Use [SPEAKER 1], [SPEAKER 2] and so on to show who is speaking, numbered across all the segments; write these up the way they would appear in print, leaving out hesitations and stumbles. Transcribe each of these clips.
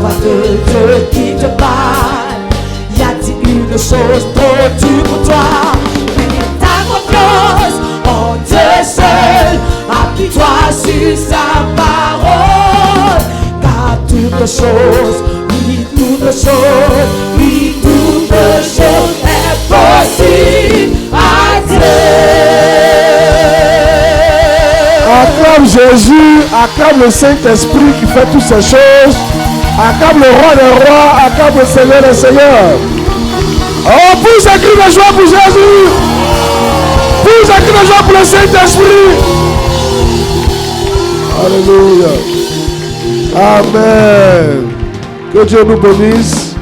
[SPEAKER 1] voix de Dieu qui te parle. Y a-t-il une chose trop dure pour toi? Mets ta confiance en Dieu seul. Appuie-toi sur sa parole. Car toute chose, oui, toute chose, oui, toute chose est possible à Dieu.
[SPEAKER 2] Acclame Jésus, acclame le Saint-Esprit qui fait toutes ces choses. Acclame le roi des rois, acclame le Seigneur des seigneurs. Oh, pousse un cri de joie pour Jésus. Pousse un cri de joie pour le Saint-Esprit. Alléluia. Amen. Que Dieu nous bénisse.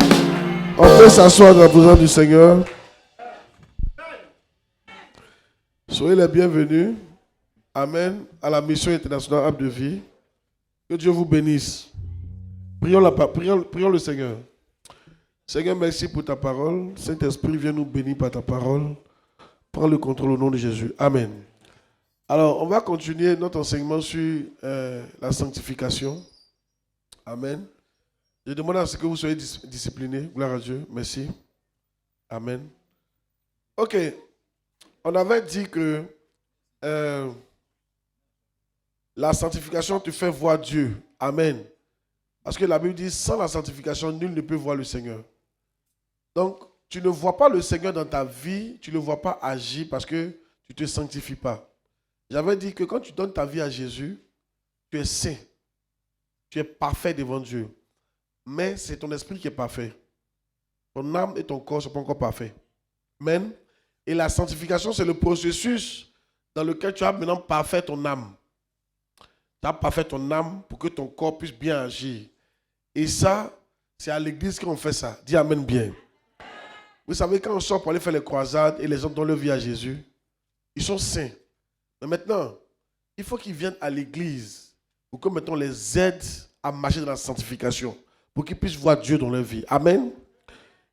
[SPEAKER 2] On peut s'asseoir dans la présence du Seigneur. Soyez les bienvenus. Amen. À la mission internationale Arbre de Vie. Que Dieu vous bénisse. Prions le Seigneur. Seigneur, merci pour ta parole. Saint-Esprit, viens nous bénir par ta parole. Prends le contrôle au nom de Jésus. Amen. Alors, on va continuer notre enseignement sur la sanctification. Amen. Je demande à ce que vous soyez disciplinés. Gloire à Dieu. Merci. Amen. Ok. On avait dit que la sanctification te fait voir Dieu. Amen. Parce que la Bible dit, sans la sanctification, nul ne peut voir le Seigneur. Donc, tu ne vois pas le Seigneur dans ta vie, tu ne le vois pas agir parce que tu ne te sanctifies pas. J'avais dit que quand tu donnes ta vie à Jésus, tu es saint. Tu es parfait devant Dieu. Mais c'est ton esprit qui est parfait. Ton âme et ton corps ne sont pas encore parfaits. Amen. Et la sanctification, c'est le processus dans lequel tu as maintenant parfait ton âme. Tu as parfait ton âme pour que ton corps puisse bien agir. Et ça, c'est à l'église qu'on fait ça. Dis amen bien. Vous savez, quand on sort pour aller faire les croisades et les gens donnent leur vie à Jésus, ils sont saints. Mais maintenant, il faut qu'ils viennent à l'église pour que maintenant on les aide à marcher dans la sanctification, pour qu'ils puissent voir Dieu dans leur vie. Amen.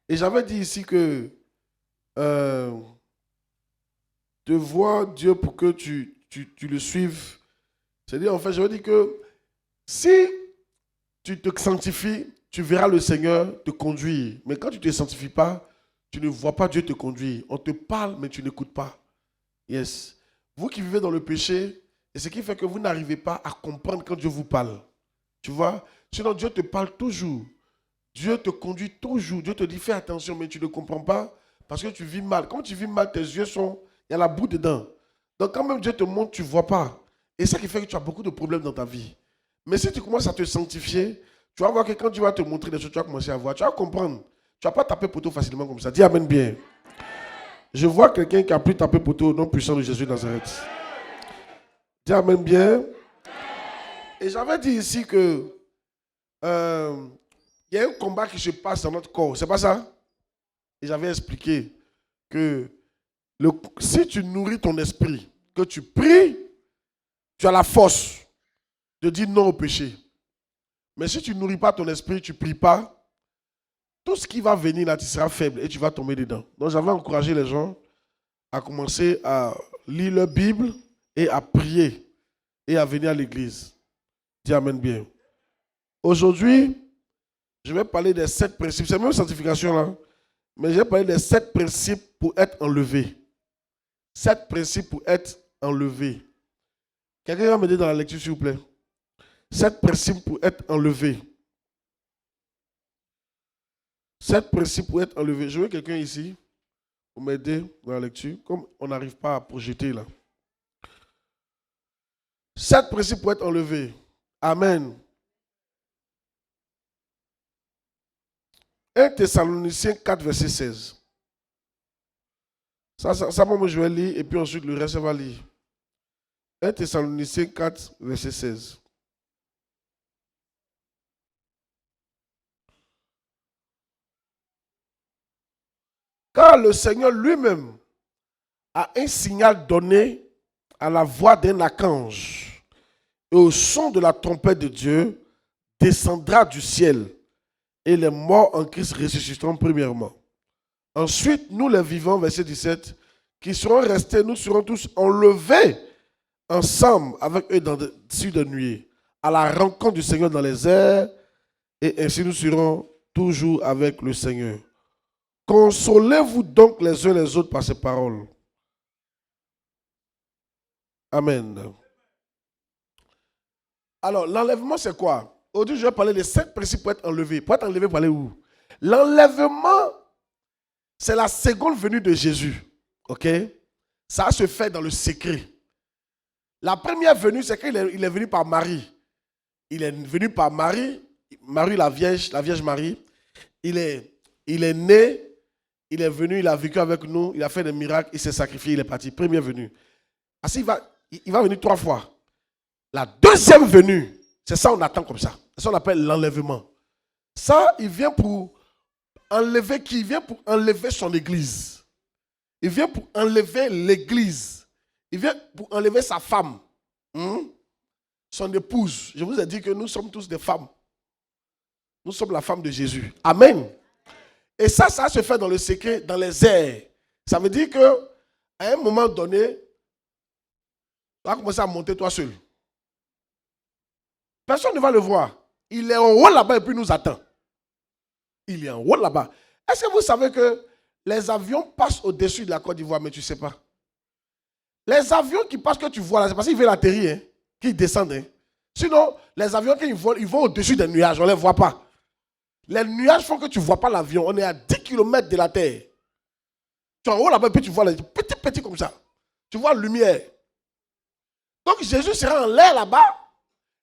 [SPEAKER 2] Et j'avais dit ici que de voir Dieu pour que tu le suives, c'est-à-dire, en fait, je veux dire que si tu te sanctifies, tu verras le Seigneur te conduire. Mais quand tu ne te sanctifies pas, tu ne vois pas Dieu te conduire. On te parle, mais tu n'écoutes pas. Yes. Vous qui vivez dans le péché, et ce qui fait que vous n'arrivez pas à comprendre quand Dieu vous parle. Tu vois? Sinon, Dieu te parle toujours. Dieu te conduit toujours. Dieu te dit, fais attention, mais tu ne comprends pas parce que tu vis mal. Quand tu vis mal, tes yeux sont... Il y a la boue dedans. Donc, quand même Dieu te montre, tu ne vois pas. Et c'est ça qui fait que tu as beaucoup de problèmes dans ta vie. Mais si tu commences à te sanctifier, tu vas voir que quand Dieu va te montrer des choses, tu vas commencer à voir. Tu vas comprendre. Tu ne vas pas taper poteau facilement comme ça. Dis amen bien. Je vois quelqu'un qui a pu taper poteau au nom puissant de Jésus de Nazareth. Dis amen bien. Et j'avais dit ici que il y a un combat qui se passe dans notre corps. C'est pas ça? Et j'avais expliqué que si tu nourris ton esprit, que tu pries, tu as la force de dire non au péché. Mais si tu ne nourris pas ton esprit, tu ne pries pas, tout ce qui va venir là, tu seras faible et tu vas tomber dedans. Donc j'avais encouragé les gens à commencer à lire leur Bible et à prier et à venir à l'église. Dis amen bien. Aujourd'hui, je vais parler des 7 principes. C'est la même sanctification là. Mais je vais parler des 7 principes pour être enlevé. 7 principes pour être enlevé. Quelqu'un va m'aider dans la lecture, s'il vous plaît. 7 principes pour être enlevé. 7 principes pour être enlevé. Je veux quelqu'un ici pour m'aider dans la lecture, comme on n'arrive pas à projeter là. 7 principes pour être enlevé. Amen. 1 Thessaloniciens 4, verset 16. Ça, moi, je vais lire et puis ensuite le reste, va lire. 1 Thessaloniciens 4, verset 16. Car le Seigneur lui-même a un signal donné à la voix d'un archange et au son de la trompette de Dieu descendra du ciel et les morts en Christ ressusciteront premièrement. Ensuite, nous les vivants, verset 17, qui seront restés, nous serons tous enlevés ensemble avec eux dans des cieux de nuée, à la rencontre du Seigneur dans les airs, et ainsi nous serons toujours avec le Seigneur. Consolez-vous donc les uns les autres par ces paroles. Amen. Alors, l'enlèvement, c'est quoi? Aujourd'hui, je vais parler des 5 principes pour être enlevé. Pour être enlevé, pour aller où? L'enlèvement, c'est la seconde venue de Jésus. Ok? Ça se fait dans le secret. La première venue, c'est qu'il est venu par Marie. Il est venu par Marie, Marie la Vierge Marie. Il est né, il est venu, il a vécu avec nous, il a fait des miracles, il s'est sacrifié, il est parti. Première venue. Ainsi, il va venir 3 fois. La deuxième venue, c'est ça on attend comme ça. C'est ça on appelle l'enlèvement. Ça, il vient pour enlever qui? Il vient pour enlever son église. Il vient pour enlever l'église. Il vient pour enlever sa femme. Son épouse. Je vous ai dit que nous sommes tous des femmes. Nous sommes la femme de Jésus. Amen. Et ça se fait dans le secret, dans les airs. Ça veut dire qu'à un moment donné, tu vas commencer à monter toi seul. Personne ne va le voir. Il est en haut là-bas et puis nous attend. Il est en haut là-bas. Est-ce que vous savez que les avions passent au-dessus de la Côte d'Ivoire, mais tu ne sais pas? Les avions qui passent que tu vois là, c'est parce qu'ils veulent atterrir, qu'ils descendent. Hein. Sinon, les avions qui volent, ils vont au-dessus des nuages, on ne les voit pas. Les nuages font que tu ne vois pas l'avion. On est à 10 km de la terre. Tu es en haut là-bas et puis tu vois les petits comme ça. Tu vois la lumière. Donc Jésus sera en l'air là-bas.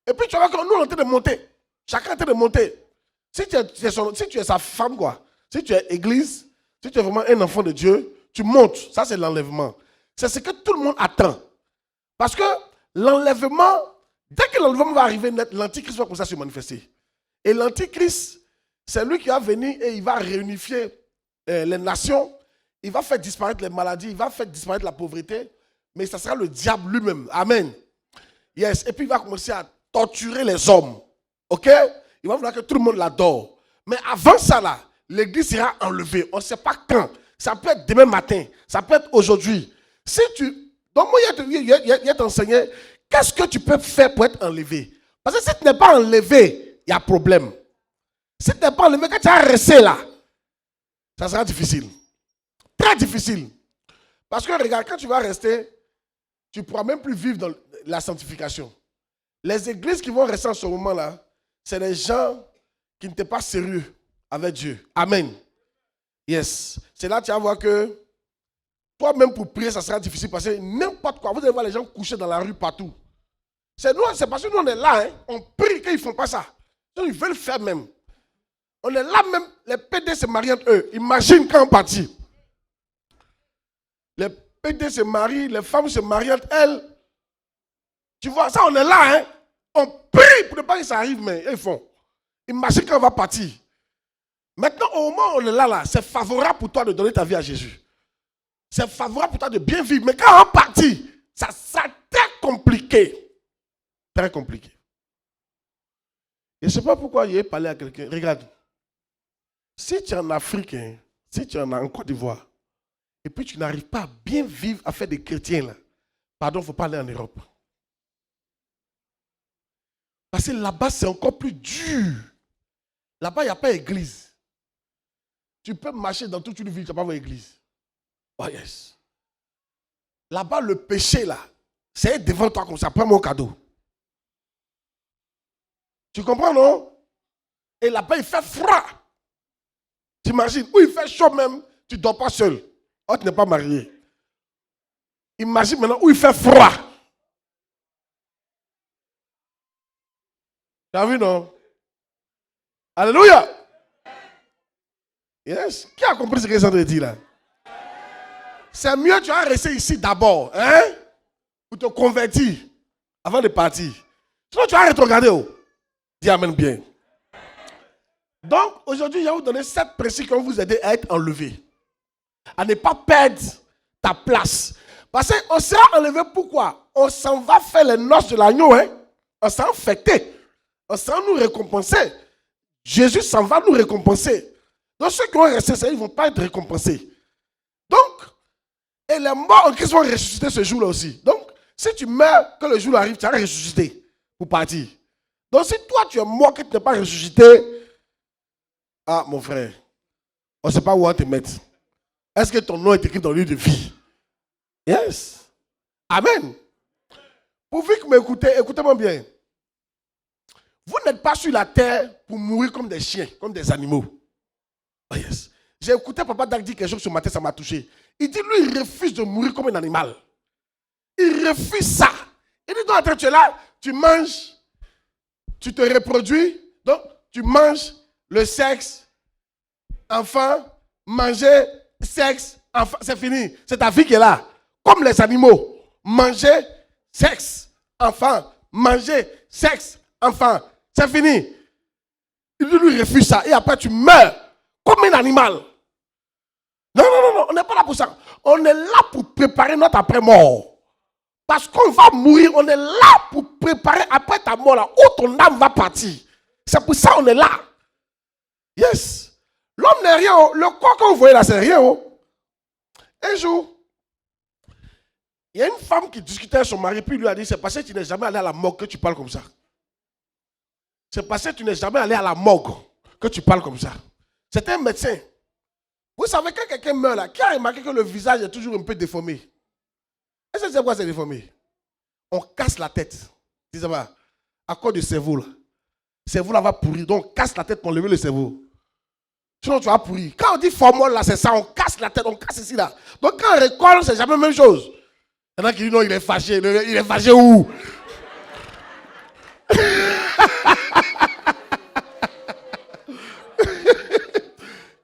[SPEAKER 2] Et puis tu vois que nous on est en train de monter. Chacun est en train de monter. Si tu es sa femme, quoi. Si tu es église, si tu es vraiment un enfant de Dieu, tu montes. Ça, c'est l'enlèvement. C'est ce que tout le monde attend. Parce que l'enlèvement, dès que l'enlèvement va arriver, l'antichrist va commencer à se manifester. Et l'antichrist, c'est lui qui va venir et il va réunifier les nations. Il va faire disparaître les maladies, il va faire disparaître la pauvreté. Mais ça sera le diable lui-même. Amen. Yes. Et puis il va commencer à torturer les hommes. Ok? Il va vouloir que tout le monde l'adore. Mais avant ça, là, l'église sera enlevée. On ne sait pas quand. Ça peut être demain matin. Ça peut être aujourd'hui. Si tu... Donc moi, il a t'enseigné, qu'est-ce que tu peux faire pour être enlevé? Parce que si tu n'es pas enlevé, il y a problème. Si tu n'es pas enlevé, quand tu vas rester là, ça sera difficile. Très difficile. Parce que regarde, quand tu vas rester, tu ne pourras même plus vivre dans la sanctification. Les églises qui vont rester en ce moment-là, c'est les gens qui n'étaient pas sérieux avec Dieu. Amen. Yes. C'est là que tu vas voir que toi-même pour prier, ça sera difficile parce que n'importe quoi, vous allez voir les gens couchés dans la rue partout. C'est parce que nous on est là, hein, on prie qu'ils ne font pas ça. Ils veulent faire même. On est là même, les PD se marient entre eux. Imagine quand on partit. Les PD se marient, les femmes se marient entre elles. Tu vois, ça on est là, hein. On prie pour ne pas que ça arrive, mais ils font. Imagine quand on va partir. Maintenant, au moment où on est là, c'est favorable pour toi de donner ta vie à Jésus. C'est favorable pour toi de bien vivre. Mais quand on partit, ça sera très compliqué. Très compliqué. Et je ne sais pas pourquoi il a parlé à quelqu'un. Regarde. Si tu es en Afrique, hein, si tu es en Côte d'Ivoire, et puis tu n'arrives pas à bien vivre à faire des chrétiens, là, pardon, il ne faut pas aller en Europe. Parce que là-bas, c'est encore plus dur. Là-bas, il n'y a pas d'église. Tu peux marcher dans toute une ville, tu n'as pas d'église. Oh yes. Là-bas, le péché, là, c'est devant toi comme ça. Prends mon cadeau. Tu comprends, non? Et là-bas, il fait froid. Tu imagines, où il fait chaud même, tu ne dors pas seul. Oh, tu n'es pas marié. Imagine maintenant où il fait froid. Tu as vu, non? Alléluia. Yes. Qui a compris ce que j'ai en train de dire là? C'est mieux tu vas rester ici d'abord, hein? Pour te convertir avant de partir. Sinon tu vas rétrograder. Oh. Dis amen bien. Donc aujourd'hui, je vais vous donner 7 principes qui vont vous aider à être enlevé. À ne pas perdre ta place. Parce qu'on sera enlevé pourquoi? On s'en va faire les noces de l'agneau, hein? On sera fêté. On sera nous récompenser. Jésus s'en va nous récompenser. Donc ceux qui vont rester, ils ne vont pas être récompensés. Donc, et les morts en Christ vont ressusciter ce jour-là aussi. Donc, si tu meurs, que le jour arrive, tu vas ressusciter pour partir. Donc, si toi tu es mort, que tu n'es pas ressuscité, Ah, mon frère, on ne sait pas où on te mettre. Est-ce que ton nom est écrit dans le livre de vie? Yes. Amen. Pourvu que m'écoutez, écoutez-moi bien. Vous n'êtes pas sur la terre pour mourir comme des chiens, comme des animaux. Oh yes. J'ai écouté Papa Dag dire quelque chose ce matin, ça m'a touché. Il dit, lui, il refuse de mourir comme un animal. Il refuse ça. Il dit, donc, tu es là, tu manges, tu te reproduis, donc tu manges le sexe, enfant, manger, sexe, enfant, c'est fini. C'est ta vie qui est là. Comme les animaux. Manger, sexe, enfant, manger, sexe, enfant. C'est fini. Il lui refuse ça. Et après, tu meurs comme un animal. Non, non, non, non, on n'est pas là pour ça. On est là pour préparer notre après-mort. Parce qu'on va mourir, on est là pour préparer après ta mort, là, où ton âme va partir. C'est pour ça qu'on est là. Yes. L'homme n'est rien. Le corps que vous voyez là, c'est rien. Un jour, il y a une femme qui discutait avec son mari, puis il lui a dit, c'est parce que tu n'es jamais allé à la morgue que tu parles comme ça. C'est parce que tu n'es jamais allé à la morgue que tu parles comme ça. C'est un médecin. Vous savez, quand quelqu'un meurt là, qui a remarqué que le visage est toujours un peu déformé? Est-ce que c'est quoi c'est déformé? On casse la tête. Disais-moi, à cause du cerveau là. Le cerveau là va pourrir, donc on casse la tête pour enlever le cerveau. Sinon tu vas pourrir. Quand on dit formol là, c'est ça, on casse la tête, on casse ici là. Donc quand on récolte, c'est jamais la même chose. Il y en a qui disent non, il est fâché. Il est fâché où?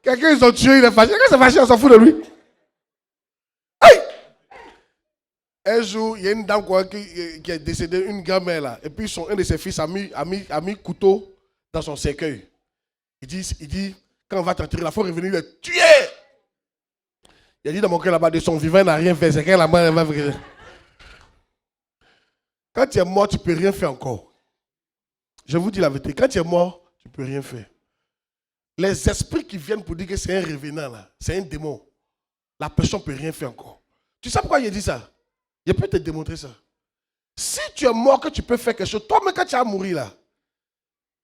[SPEAKER 2] Quelqu'un ils ont tué, il est fâché. Quelqu'un s'est fâché, on s'en fout de lui. Hey! Un jour, il y a une dame qui est décédée, une grand-mère là. Et puis un de ses fils a mis couteau dans son cercueil. Il dit, quand on va t'enterrer, il faut revenir le tuer. Il a dit dans mon cœur là-bas, de son vivant, il n'a rien fait. C'est quand la mort va venir. Quand tu es mort, tu ne peux rien faire encore. Je vous dis la vérité. Quand tu es mort, tu ne peux rien faire. Les esprits qui viennent pour dire que c'est un revenant, là, c'est un démon. La personne ne peut rien faire encore. Tu sais pourquoi il dit ça? Je peux te démontrer ça. Si tu es mort, que tu peux faire quelque chose, toi-même quand tu vas mourir là,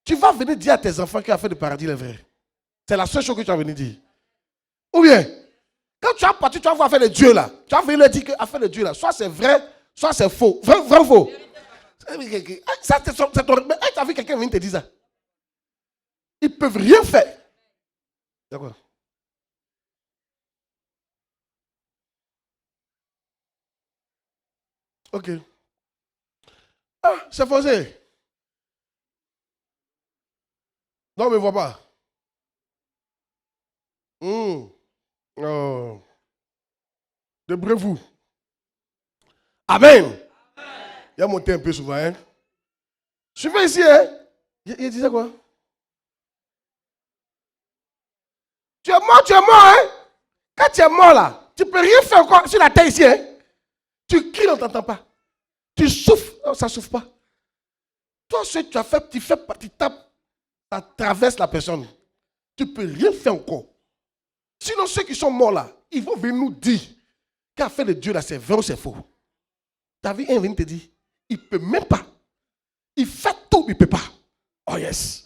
[SPEAKER 2] tu vas venir dire à tes enfants qu'il a fait le paradis le vrai. C'est la seule chose que tu vas venir dire. Ou bien, quand tu vas partir, tu vas voir faire le Dieu là. Tu vas venir leur dire qu'il a fait le Dieu là. Soit c'est vrai, soit c'est faux. Vrai ou faux? Ça, c'est ton... Mais tu as vu quelqu'un venir te dire ça? Ils ne peuvent rien faire. D'accord. Ok. Ah, c'est forcé. Non, mais vois pas. Oh. Débrez-vous. Amen. Il a monté un peu souvent. Hein? Suivez ici. Hein? Il disait quoi? Tu es mort, hein? Quand tu es mort là, tu ne peux rien faire encore sur la terre ici. Hein? Tu cries, on ne t'entend pas. Tu souffles, non, ça ne souffle pas. Toi, ce que tu as fait, tu tapes, ça traverse la personne. Tu ne peux rien faire encore. Sinon, ceux qui sont morts là, ils vont venir nous dire qu'a fait le Dieu là, c'est vrai ou c'est faux. Tu as vu un venir te dire, il ne peut même pas. Il fait tout, il ne peut pas. Oh yes.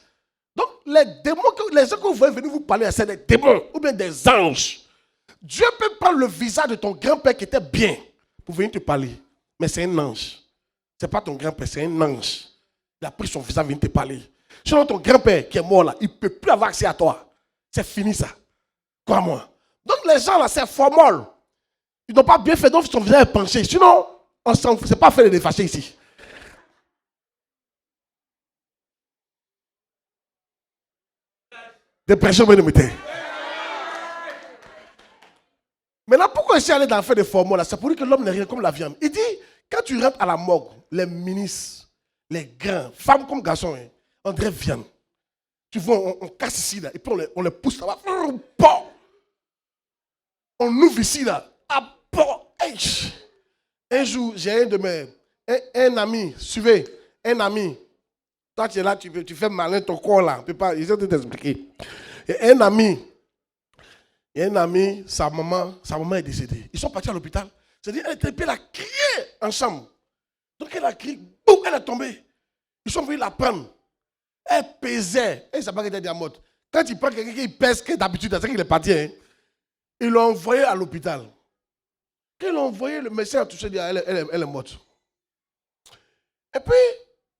[SPEAKER 2] Donc, les démons, les gens que vous voyez venir vous parler, c'est des démons ou bien des anges. Dieu peut prendre le visage de ton grand-père qui était bien pour venir te parler. Mais c'est un ange. Ce n'est pas ton grand-père, c'est un ange. Il a pris son visage, vient te parler. Sinon, ton grand-père qui est mort là, il ne peut plus avoir accès à toi. C'est fini ça. Crois-moi. Donc, les gens là, c'est formol. Ils n'ont pas bien fait, donc son visage est penché. Sinon, on s'en fout. Ce n'est pas fait de les fâcher ici. Dépression, bien aimé. Maintenant, pourquoi je suis allé dans le fait de formol là? C'est pour dire que l'homme n'est rien comme la viande. Il dit, quand tu rentres à la morgue, les ministres, les grands, femmes comme garçons, hein, on dirait viande. Tu vois, on casse ici là, et puis on les pousse là-bas. On ouvre ici là. Un jour, j'ai un de mes, un ami, suivez, un ami. Toi, tu es là, tu fais malin ton corps là. Tu peux pas, ils ont tout t'expliquer. Et un ami, sa maman est décédée. Ils sont partis à l'hôpital. C'est-à-dire, elle a crié en chambre. Donc elle a crié, boum, elle est tombée. Ils sont venus la prendre. Elle pesait, elle ne savait pas qu'elle était à mode, Quand il prend quelqu'un qui pèse, qui d'habitude, c'est qu'il est parti, hein, ils l'ont envoyé à l'hôpital. Quand ils l'ont envoyé, le médecin a touché, il dit, elle est morte. Et puis,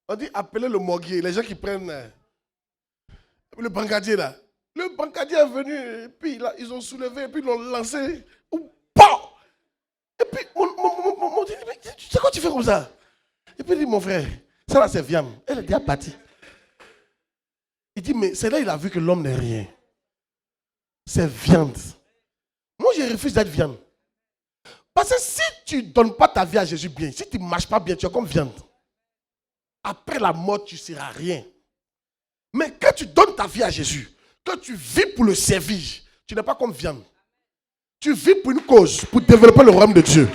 [SPEAKER 2] on dit, appelez le morguier, les gens qui prennent le brigadier là. Le brigadier est venu, et puis là, ils ont soulevé, et puis ils l'ont lancé. Bon! Et puis, mon dit, mais tu sais quoi tu fais comme ça? Et puis il dit, mon frère, ça là c'est viande. Elle est déjà partie. Il dit, mais c'est là il a vu que l'homme n'est rien. C'est viande. Moi, je refuse d'être viande. Parce que si tu ne donnes pas ta vie à Jésus bien, si tu ne marches pas bien, tu es comme viande. Après la mort, tu ne seras rien. Mais quand tu donnes ta vie à Jésus, que tu vis pour le servir, tu n'es pas comme viande. Tu vis pour une cause, pour développer le royaume de Dieu.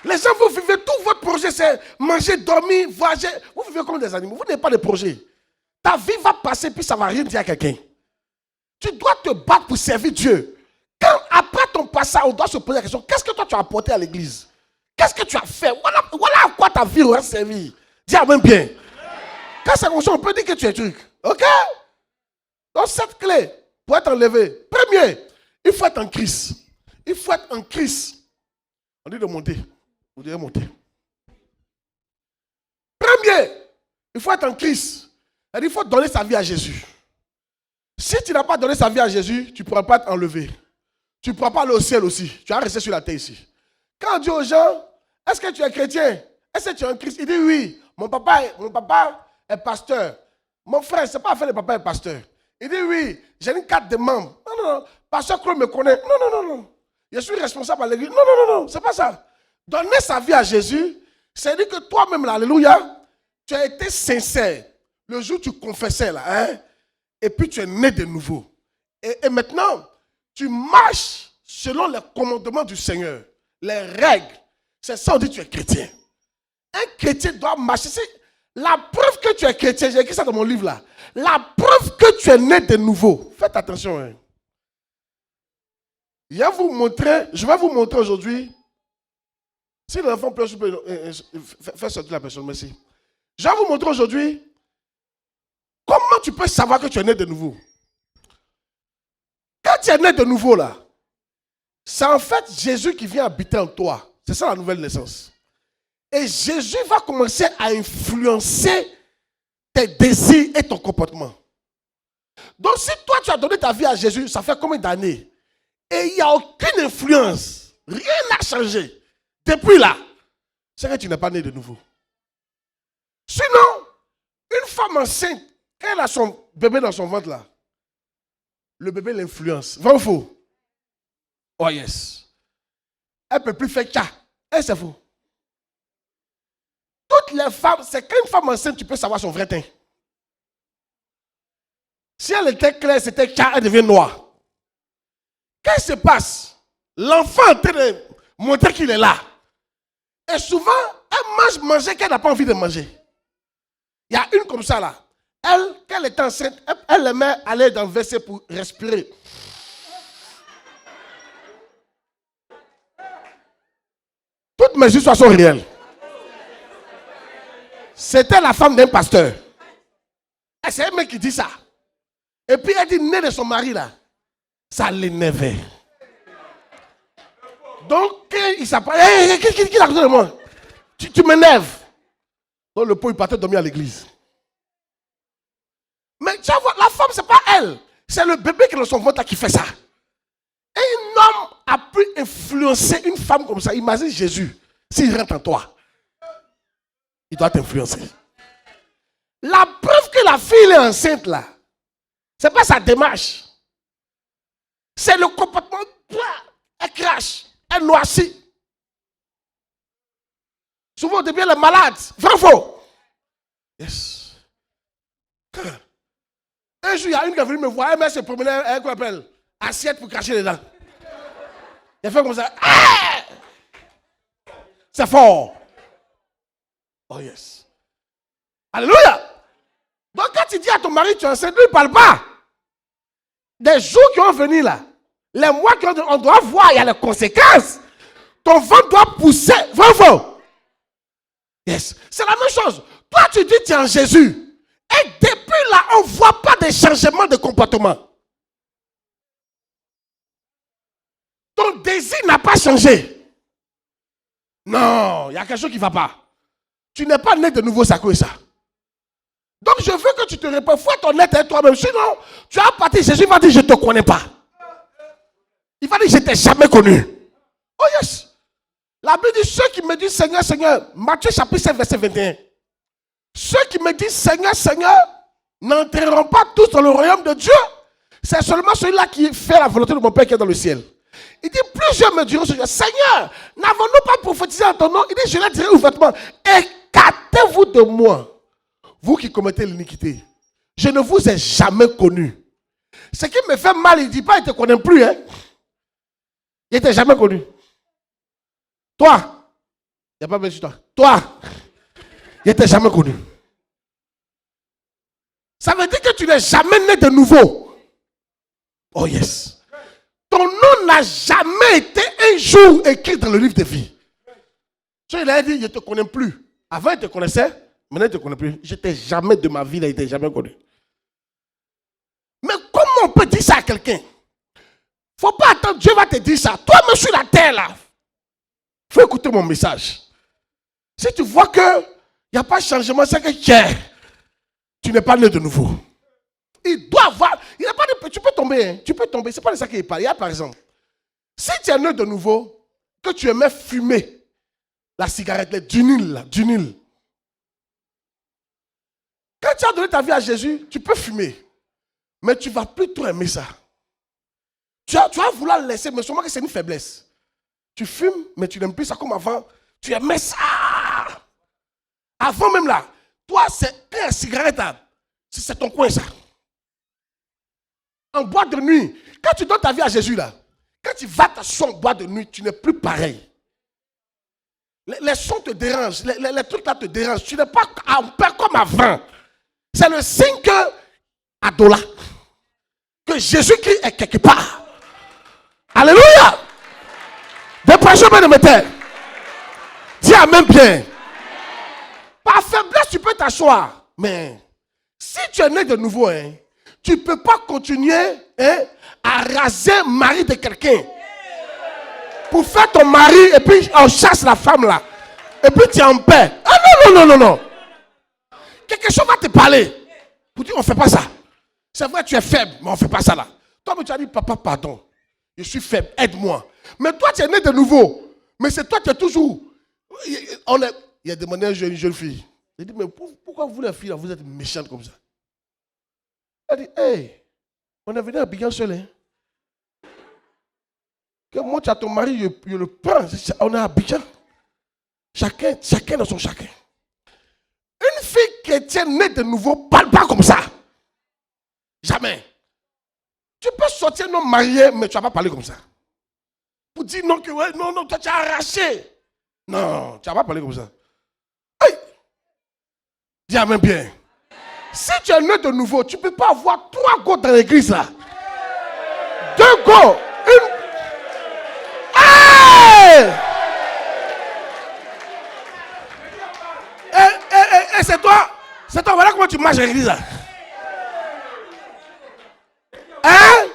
[SPEAKER 2] Les gens, vous vivez tout votre projet, c'est manger, dormir, voyager. Vous vivez comme des animaux. Vous n'avez pas de projet. Ta vie va passer, puis ça ne va rien dire à quelqu'un. Tu dois te battre pour servir Dieu. Quand après ton passage, on doit se poser la question, qu'est-ce que toi tu as apporté à l'église? Qu'est-ce que tu as fait? Voilà à quoi ta vie aura servi. Dis à même bien. Quand c'est comme ça, on peut dire que tu es truc. Ok? Donc cette clé, pour être enlevé, premier, il faut être en Christ. Il faut être en Christ. On dit de monter. Vous devez monter. Premier, il faut être en Christ. Il faut donner sa vie à Jésus. Si tu n'as pas donné sa vie à Jésus, tu ne pourras pas être enlevé. Tu ne pourras pas aller au ciel aussi. Tu vas rester sur la terre ici. Quand on dit aux gens, est-ce que tu es chrétien? Est-ce que tu es en Christ? Il dit oui. Mon papa est pasteur. Mon frère, ce n'est pas affaire de papa est pasteur. Il dit oui, j'ai une carte de membre. Non. Pasteur Claude me connaît. Non. Je suis responsable à l'église. Non. C'est pas ça. Donner sa vie à Jésus, c'est dire que toi-même, alléluia, tu as été sincère. Le jour où tu confessais là, hein, et puis tu es né de nouveau. Et maintenant, tu marches selon les commandements du Seigneur, les règles. C'est ça, on dit que tu es chrétien. Un chrétien doit marcher. La preuve que tu es chrétien, j'ai écrit ça dans mon livre là. La preuve que tu es né de nouveau. Faites attention. Hein. Je vais vous montrer aujourd'hui. Si l'enfant pleure, je peux faire sortir la personne. Merci. Je vais vous montrer aujourd'hui comment tu peux savoir que tu es né de nouveau. Quand tu es né de nouveau là, c'est en fait Jésus qui vient habiter en toi. C'est ça la nouvelle naissance. Et Jésus va commencer à influencer tes désirs et ton comportement. Donc si toi tu as donné ta vie à Jésus, ça fait combien d'années? Et il n'y a aucune influence. Rien n'a changé. Depuis là, c'est que tu n'es pas né de nouveau. Sinon, une femme enceinte, quand elle a son bébé dans son ventre là, le bébé l'influence. Vrai ou faux? Oh yes. Elle ne peut plus faire ça. C'est faux. Toutes les femmes, c'est qu'une femme enceinte, tu peux savoir son vrai teint. Si elle était claire, c'était ça, elle devient noire. Qu'est-ce qui se passe? L'enfant est en train de montrer qu'il est là. Et souvent, elle mange qu'elle n'a pas envie de manger. Il y a une comme ça là. Elle, quand elle est enceinte, elle aimait aller dans le WC pour respirer. Toutes mes histoires sont réelles. C'était la femme d'un pasteur. Et c'est un mec qui dit ça. Et puis elle dit, né de son mari là. Ça l'énervait. Donc, il s'appelle. Qui l'a de moi? Tu m'énerves. Donc le pauvre, il partait dormir à l'église. Mais tu vois, la femme, c'est pas elle. C'est le bébé qui est dans son ventre qui fait ça. Et un homme a pu influencer une femme comme ça. Imagine Jésus, s'il rentre en toi. Il doit t'influencer. La preuve que la fille est enceinte là, c'est pas sa démarche. C'est le comportement. Elle crache, elle noircit. Souvent au début elle est malade. Vrai ou faux? Yes. Un jour, il y a une qui est venue me voir, elle m'a se promener avec quoi appelle assiette pour cracher les dents. Elle fait comme ça. Ah! C'est fort. Oh yes. Alléluia. Donc quand tu dis à ton mari tu es enceinte, lui il ne parle pas. Des jours qui vont venir là, les mois qui vont venir, on doit voir, il y a les conséquences. Ton ventre doit pousser. Vrai ou faux? Yes. C'est la même chose. Toi, tu dis tu es en Jésus. Et depuis là, on ne voit pas de changement de comportement. Ton désir n'a pas changé. Non, il y a quelque chose qui ne va pas. Tu n'es pas né de nouveau, ça cause ça. Donc je veux que tu te réponds. Il faut être honnête avec toi-même. Sinon, tu as parti, Jésus va dire, je ne te connais pas. Il va dire, je ne t'ai jamais connu. Oh yes. La Bible dit, ceux qui me disent Seigneur, Seigneur, Matthieu chapitre 7, verset 21. Ceux qui me disent Seigneur, Seigneur, n'entreront pas tous dans le royaume de Dieu. C'est seulement celui-là qui fait la volonté de mon Père qui est dans le ciel. Il dit, plusieurs me diront, Seigneur, n'avons-nous pas prophétisé en ton nom? Il dit, je leur dirai ouvertement, écartez-vous de moi, vous qui commettez l'iniquité. Je ne vous ai jamais connu. Ce qui me fait mal, il ne dit pas, il ne te connaît plus. Hein? Il ne t'a jamais connu. Toi, il n'y a pas besoin de toi. Toi, il ne t'a jamais connu. Ça veut dire que tu n'es jamais né de nouveau. Oh yes. Ton nom n'a jamais été un jour écrit dans le livre de vie. Tu il a dit, je ne te connais plus. Avant, il te connaissait, maintenant, il ne te connaît plus. Je n'étais jamais de ma vie, il ne t'a jamais connu. Mais comment on peut dire ça à quelqu'un? Il ne faut pas attendre, Dieu va te dire ça. Toi-même sur la terre, là. Il faut écouter mon message. Si tu vois qu'il n'y a pas de changement, c'est que tu n'es pas né de nouveau. Il doit avoir. Il n'y a pas de. Tu peux tomber. Hein. Tu peux tomber. Ce n'est pas de ça qu'il parle. Il y a par exemple. Si tu es né de nouveau, que tu aimais fumer la cigarette, du nil. Quand tu as donné ta vie à Jésus, tu peux fumer. Mais tu ne vas plus trop aimer ça. Tu vas vouloir le laisser, mais sûrement que c'est une faiblesse. Tu fumes, mais tu n'aimes plus ça comme avant. Tu aimais ça. Avant même là, toi, c'est la cigarette, c'est ton coin ça. En boîte de nuit, quand tu donnes ta vie à Jésus là, quand tu vas t'asseoir en boîte de nuit, tu n'es plus pareil. Les sons te dérangent, les trucs là te dérangent. Tu n'es pas en paix comme avant. C'est le signe que Adola, que Jésus-Christ est quelque part. Alléluia. Dépression, bien de me taire. Dis amen bien. Par faiblesse, tu peux t'asseoir. Mais si tu es né de nouveau, hein, tu ne peux pas continuer à raser le mari de quelqu'un. Pour faire ton mari et puis on chasse la femme là. Et puis tu es en paix. Ah non. Quelque chose va te parler. Pour dire on ne fait pas ça. C'est vrai tu es faible, mais on ne fait pas ça là. Toi tu as dit papa pardon. Je suis faible, aide-moi. Mais toi tu es né de nouveau. Mais c'est toi qui es toujours. Il a demandé à une jeune fille. Il a dit mais pourquoi vous les filles là, vous êtes méchantes comme ça? Elle dit, hey, on est venu à Abidjan seul. Hein? Que moi, tu as ton mari, je le prends. On est à Abidjan. Chacun dans son chacun. Une fille chrétienne née de nouveau, parle pas comme ça. Jamais. Tu peux sortir non marié, mais tu ne vas pas parler comme ça. Pour dire non, que ouais, non, toi tu as arraché. Non, tu ne vas pas parler comme ça. Hey! Dis amen bien. Si tu es né de nouveau, tu ne peux pas avoir 3 go dans l'église là. 2 go. Une. Hey! Et c'est toi, voilà comment tu marches à l'église là. Hein?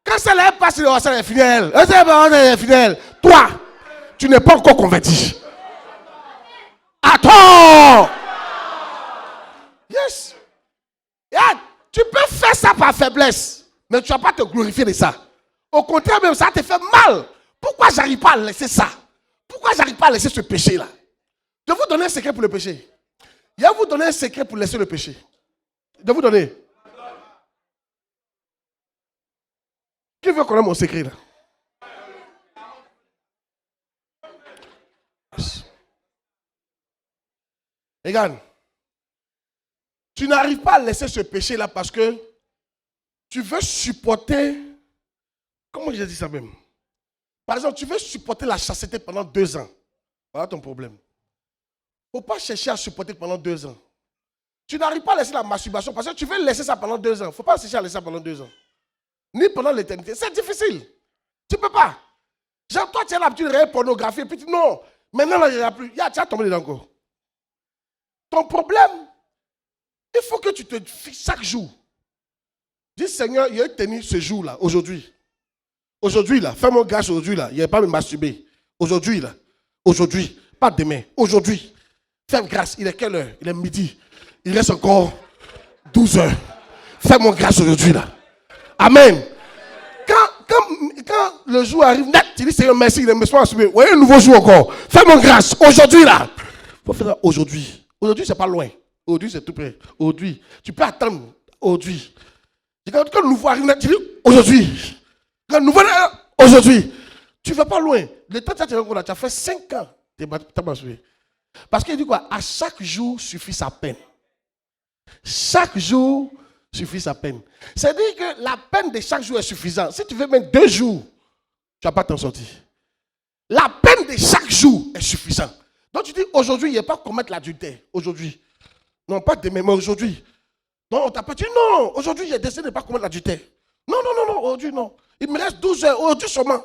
[SPEAKER 2] Quand ça là passe, ça est fidèle. Elle est fidèle. Toi, tu n'es pas encore converti. Attends! Yes. Yeah. Tu peux faire ça par faiblesse, mais tu ne vas pas te glorifier de ça. Au contraire, même ça te fait mal. Pourquoi j'arrive pas à laisser ça? Pourquoi j'arrive pas à laisser ce péché-là? Je vais vous donner un secret pour le péché. Je vais vous donner un secret pour laisser le péché. Je vais vous donner. Qui veut connaître mon secret là? Regarde. Tu n'arrives pas à laisser ce péché-là parce que tu veux supporter. Comment j'ai dit ça même? Par exemple, tu veux supporter la chasteté pendant 2 ans. Voilà ton problème. Il ne faut pas chercher à supporter pendant 2 ans. Tu n'arrives pas à laisser la masturbation parce que tu veux laisser ça pendant 2 ans. Il ne faut pas chercher à laisser ça pendant 2 ans. Ni pendant l'éternité. C'est difficile. Tu ne peux pas. Genre, toi, tu as l'habitude de regarder pornographie et puis tu dis non. Maintenant, là, il n'y a plus. Tu as tombé dedans encore. ton problème, il faut que tu te fixes chaque jour. Dis Seigneur, il a tenu ce jour-là, aujourd'hui. Aujourd'hui, là, fais-moi grâce aujourd'hui, là. Il n'y a pas me masturber. Aujourd'hui, là. Aujourd'hui. Pas demain. Aujourd'hui. Fais-moi grâce. Il est quelle heure? Il est midi. Il reste encore 12 heures. Fais-moi grâce aujourd'hui, là. Amen. Quand le jour arrive, net, tu dis Seigneur, merci, il est masturber. Vous voyez un nouveau jour encore. Fais-moi grâce. Aujourd'hui, là. Il faut faire ça aujourd'hui. Aujourd'hui, c'est pas loin. Aujourd'hui, c'est tout près. Aujourd'hui. Tu peux attendre. Aujourd'hui. Quand le nouveau arrive, net, tu dis aujourd'hui. Quand le nouveau aujourd'hui. Tu ne vas pas loin. Le temps que tu as fait 5 ans. Tu as masturbé. Parce qu'il dit quoi? À chaque jour suffit sa peine. Chaque jour suffit sa peine. C'est-à-dire que la peine de chaque jour est suffisante. Si tu veux même 2 jours, tu ne vas pas t'en sortir. La peine de chaque jour est suffisante. Donc tu dis aujourd'hui, il n'y a pas commettre l'adultère. Aujourd'hui. Non, pas demain, mais aujourd'hui. Non, on t'a pas dit non. Aujourd'hui, j'ai décidé de ne pas commettre l'adultère. Non, aujourd'hui non. Il me reste 12 heures, aujourd'hui seulement.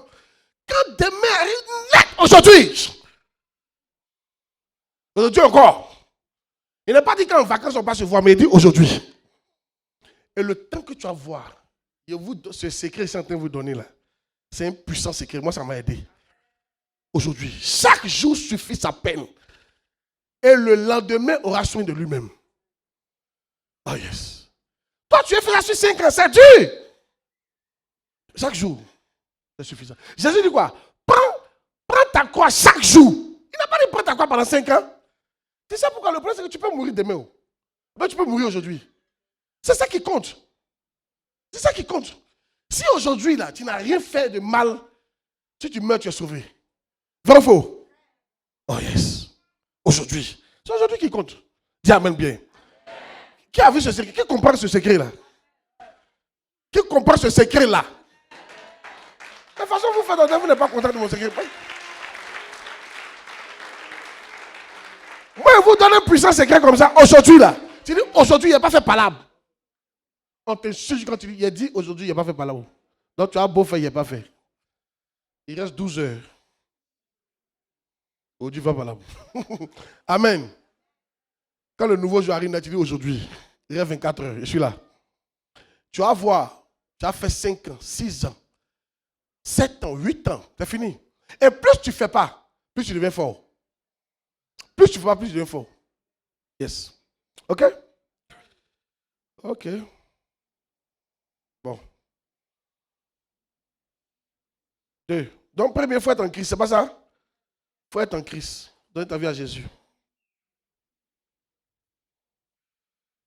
[SPEAKER 2] Quand demain arrive, net, aujourd'hui. Aujourd'hui encore. Il n'a pas dit qu'en vacances on va se voir, mais il dit aujourd'hui. Et le temps que tu vas voir, ce secret que je suis en train de vous donner là, c'est un puissant secret. Moi, ça m'a aidé. Aujourd'hui. Chaque jour suffit sa peine. Et le lendemain aura soin de lui-même. Oh yes. Toi, tu es fait sur 5 ans, c'est dur. Chaque jour, c'est suffisant. Jésus dit quoi? Prends ta croix chaque jour. Il n'a pas dit prends ta croix pendant 5 ans. C'est ça pourquoi le problème, c'est que tu peux mourir demain. Mais tu peux mourir aujourd'hui. C'est ça qui compte. C'est ça qui compte. Si aujourd'hui, là, tu n'as rien fait de mal, si tu meurs, tu es sauvé. Vrai ou faux? Oh yes. Aujourd'hui. C'est aujourd'hui qui compte. Dis amen bien. Qui a vu ce secret? Qui comprend ce secret-là? Qui comprend ce secret-là? De toute façon, vous faites vous n'êtes pas content de mon secret. Moi, je vous donne un puissant secret comme ça, aujourd'hui là. Tu dis, aujourd'hui, il n'a pas fait palabre. On te juge quand tu dis, il a dit, aujourd'hui, il n'a pas fait palabre. Donc, tu as beau faire, il n'a pas fait. Il reste 12 heures. Aujourd'hui, il va palabre. Amen. Quand le nouveau jour arrive, tu dis, aujourd'hui, il reste 24 heures, je suis là. Tu vas voir, tu as fait 5 ans, 6 ans, 7 ans, 8 ans, c'est fini. Et plus tu ne fais pas, plus tu deviens fort. Plus tu ne fais pas, plus tu deviens fort. Yes. Ok? Ok. Bon. 2. Donc, première fois être en Christ, c'est pas ça? Il faut être en Christ. Donne ta vie à Jésus.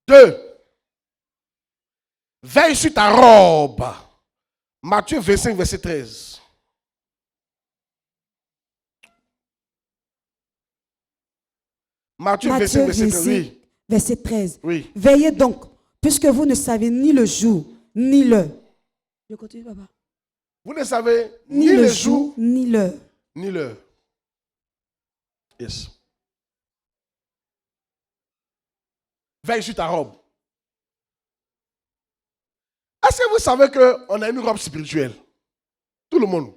[SPEAKER 2] 2. Veille sur ta robe. Matthieu 25, verset 13. Matthieu 25, verset 13. Oui.
[SPEAKER 3] Verset 13.
[SPEAKER 2] Oui.
[SPEAKER 3] Veillez donc, puisque vous ne savez ni le jour, ni l'heure. Je continue, papa.
[SPEAKER 2] Vous ne savez
[SPEAKER 3] Ni le jour, ni l'heure.
[SPEAKER 2] ni l'heure. Yes. Veille sur ta robe. Est-ce que vous savez qu'on a une robe spirituelle? Tout le monde.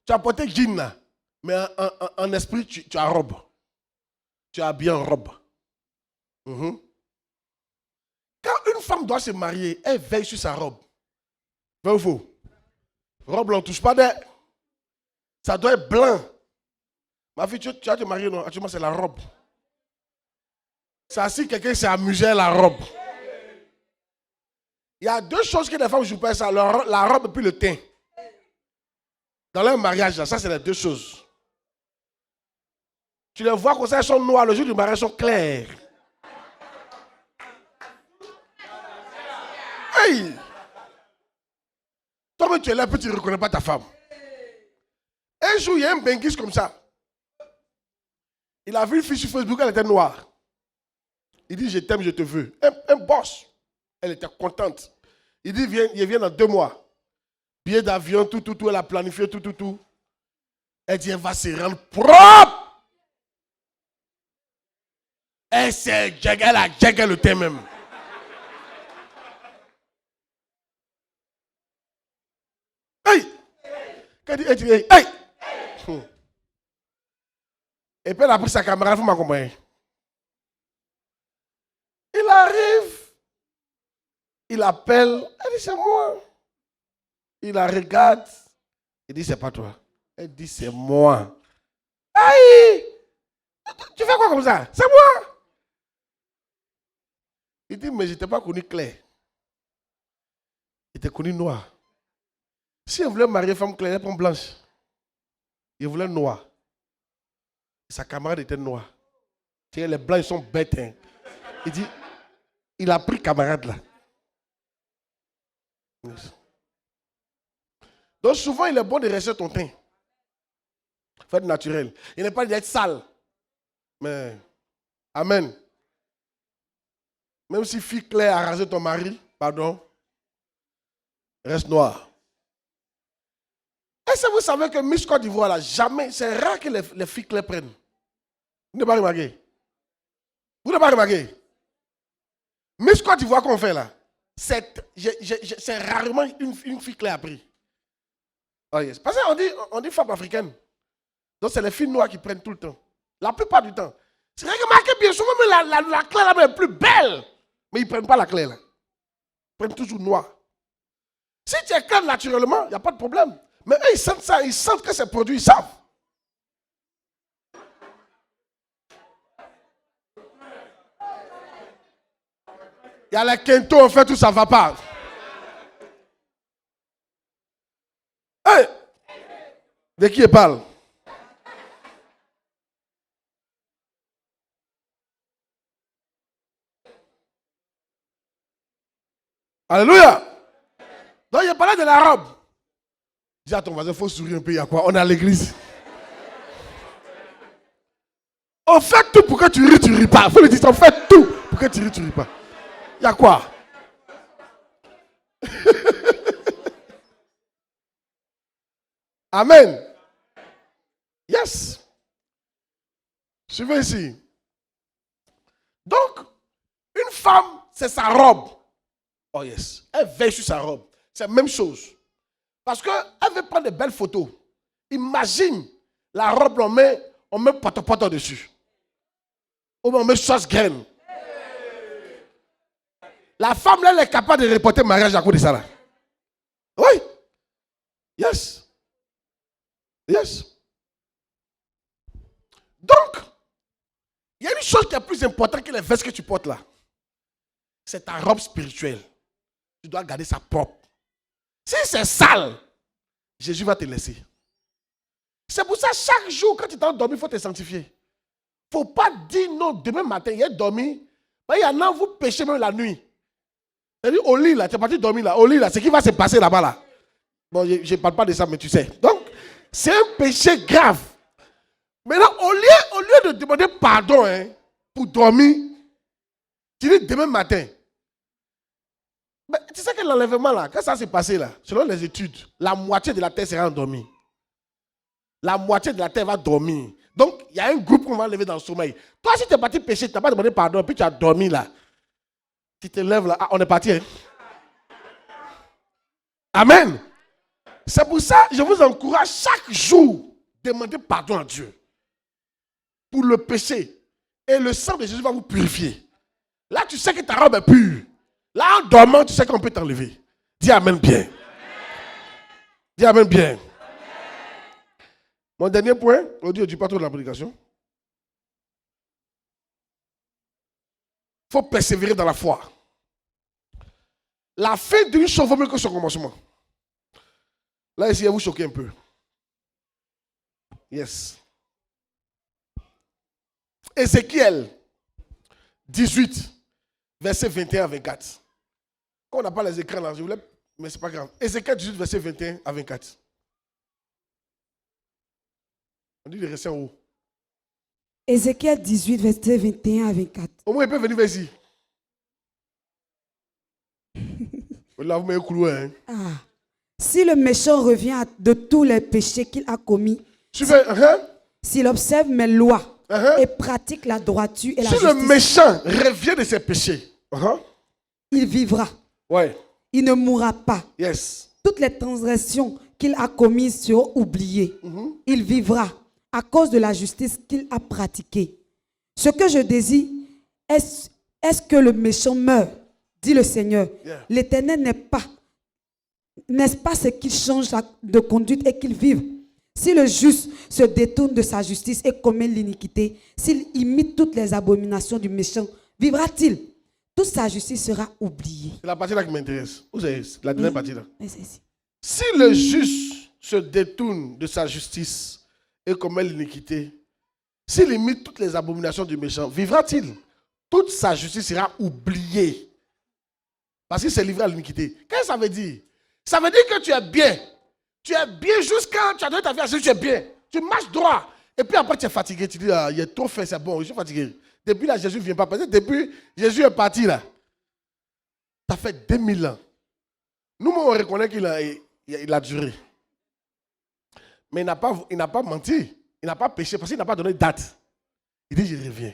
[SPEAKER 2] Tu as porté jean là, mais en esprit, tu as robe. Tu as habillé en robe. Quand une femme doit se marier, elle veille sur sa robe. Vrai ou faux? Robe, on ne touche pas d'air. Ça doit être blanc. Ma fille, tu vas te marier, non? Actuellement, c'est la robe. Ça, si quelqu'un s'est amusé à la robe. Il y a 2 choses que les femmes jouent pas ça, la robe et puis le teint. Dans leur mariage, ça c'est les 2 choses. Tu les vois comme ça, elles sont noires, le jour du mariage, elles sont claires. Hey! Toi-même tu es là, puis tu ne reconnais pas ta femme. Un jour, il y a un benguiste comme ça. Il a vu une fille sur Facebook, elle était noire. Il dit, je t'aime, je te veux. Un boss. Elle était contente. Il dit, il vient dans 2 mois. Billet d'avion, tout, elle a planifié, tout. Elle dit, elle va se rendre propre. Elle a jagué le thème même. Hey! Elle dit, hey! Et puis elle a pris sa caméra, il faut m'accompagner. Il arrive, il appelle, elle dit c'est moi. Il la regarde, il dit c'est pas toi. Elle dit c'est moi. Aïe! Tu fais quoi comme ça? C'est moi! Il dit mais je t'ai pas connu clair. Il t'a connu noir. Si elle voulait marier femme claire, elle prend blanche. Il voulait noir. Sa camarade était noire. Les blancs, ils sont bêtes. Hein. Il dit, il a pris camarade là. Donc souvent, il est bon de rester ton teint. Faites naturel. Il n'est pas d'être sale. Mais, amen. Même si fille claire a rasé ton mari, pardon, reste noir. Est-ce que vous savez que Miss Côte d'Ivoire, là, jamais, c'est rare que les filles claires prennent. Vous n'avez pas remarqué? Vous n'avez pas remarqué? Miss Côte d'Ivoire qu'on fait là, c'est rarement une fille claire a pris. Oh yes. Parce qu'on dit femme africaine. Donc c'est les filles noires qui prennent tout le temps. La plupart du temps. C'est vrai que remarquez bien souvent, mais la claire là est plus belle. Mais ils ne prennent pas la claire là. Ils prennent toujours noir. Si tu es clair naturellement, il n'y a pas de problème. Mais eux, ils sentent ça, ils sentent que ces produits, ils savent. Il y a les quintos, en fait, où ça ne va pas. Hey! De qui il parle? Alléluia! Donc, il parlait de la robe. Dis à ton voisin, il faut sourire un peu, il y a quoi? On est à l'église. On fait tout pour que tu ris pas. Il faut le dire, on fait tout pour que tu ris pas. Il y a quoi? Amen. Yes. Suivez ici. Donc, une femme, c'est sa robe. Oh yes. Elle veille sur sa robe. C'est la même chose. Parce qu'elle veut prendre de belles photos. Imagine la robe, on met pote dessus. Ou on met sauce graine. La femme, là, elle est capable de reporter mariage à cause de ça. Là. Oui. Yes. Yes. Donc, il y a une chose qui est plus importante que les vestes que tu portes là. C'est ta robe spirituelle. Tu dois garder ça propre. Si c'est sale, Jésus va te laisser. C'est pour ça, chaque jour, quand tu t'es endormi, il faut te sanctifier. Il ne faut pas dire non, demain matin, il est dormi. Il y en a, vous péchez même la nuit. C'est-à-dire, au lit, là, tu es parti dormir là. Au lit, là, ce qui va se passer là-bas, là. Bon, je ne parle pas de ça, mais tu sais. Donc, c'est un péché grave. Maintenant, au lieu de demander pardon pour dormir, tu dis demain matin. Mais tu sais que l'enlèvement, là, quand ça s'est passé, là, selon les études, la moitié de la terre sera endormie. La moitié de la terre va dormir. Donc, il y a un groupe qu'on va enlever dans le sommeil. Toi, si tu es parti pécher, tu n'as pas demandé pardon, puis tu as dormi là. Tu te lèves là. Ah, on est parti. Hein? Amen. C'est pour ça que je vous encourage chaque jour demander pardon à Dieu pour le péché. Et le sang de Jésus va vous purifier. Là, tu sais que ta robe est pure. Là, en dormant, tu sais qu'on peut t'enlever. Dis amen bien. Dis amen bien. Mon dernier point, on dit pas trop de la prédication. Il faut persévérer dans la foi. La fin d'une chose vaut mieux que son commencement. Là, essayez de vous choquer un peu. Yes. Ézéchiel 18, verset 21 à 24. Quand on n'a pas les écrans là, je voulais, mais c'est pas grave. Ézéchiel 18, verset 21 à 24. On dit de rester en haut.
[SPEAKER 3] Ézéchiel 18, verset 21 à 24.
[SPEAKER 2] Au moins, il peut venir vers ici. Là, vous mettez couloir. Hein?
[SPEAKER 3] Ah. Si le méchant revient de tous les péchés qu'il a commis, s'il observe mes lois et pratique la droiture et la justice,
[SPEAKER 2] si le méchant revient de ses péchés,
[SPEAKER 3] il vivra.
[SPEAKER 2] Ouais.
[SPEAKER 3] Il ne mourra pas.
[SPEAKER 2] Yes.
[SPEAKER 3] Toutes les transgressions qu'il a commises seront oubliées. Il vivra à cause de la justice qu'il a pratiquée. Ce que je désire est que le méchant meure, dit le Seigneur.
[SPEAKER 2] Yeah.
[SPEAKER 3] L'Éternel n'est-ce pas ce qu'il change de conduite et qu'il vive? Si le juste se détourne de sa justice et commet l'iniquité, s'il imite toutes les abominations du méchant, vivra-t-il? Toute sa justice sera oubliée.
[SPEAKER 2] C'est la partie là qui m'intéresse. Vous savez, la dernière partie là.
[SPEAKER 3] Oui, c'est ici.
[SPEAKER 2] Si le juste se détourne de sa justice et commet l'iniquité, s'il imite toutes les abominations du méchant, vivra-t-il? Toute sa justice sera oubliée. Parce qu'il s'est livré à l'iniquité. Qu'est-ce que ça veut dire? Ça veut dire que tu es bien. Tu es bien jusqu'à tu as donné ta vie à Jésus, tu es bien. Tu marches droit. Et puis après tu es fatigué. Tu dis, ah, il est trop fait, c'est bon, je suis fatigué. Depuis là, Jésus ne vient pas. Parce que depuis, Jésus est parti là. Ça fait 2000 ans. Nous, on reconnaît qu'il a duré. Mais il n'a pas menti. Il n'a pas péché parce qu'il n'a pas donné de date. Il dit, je reviens.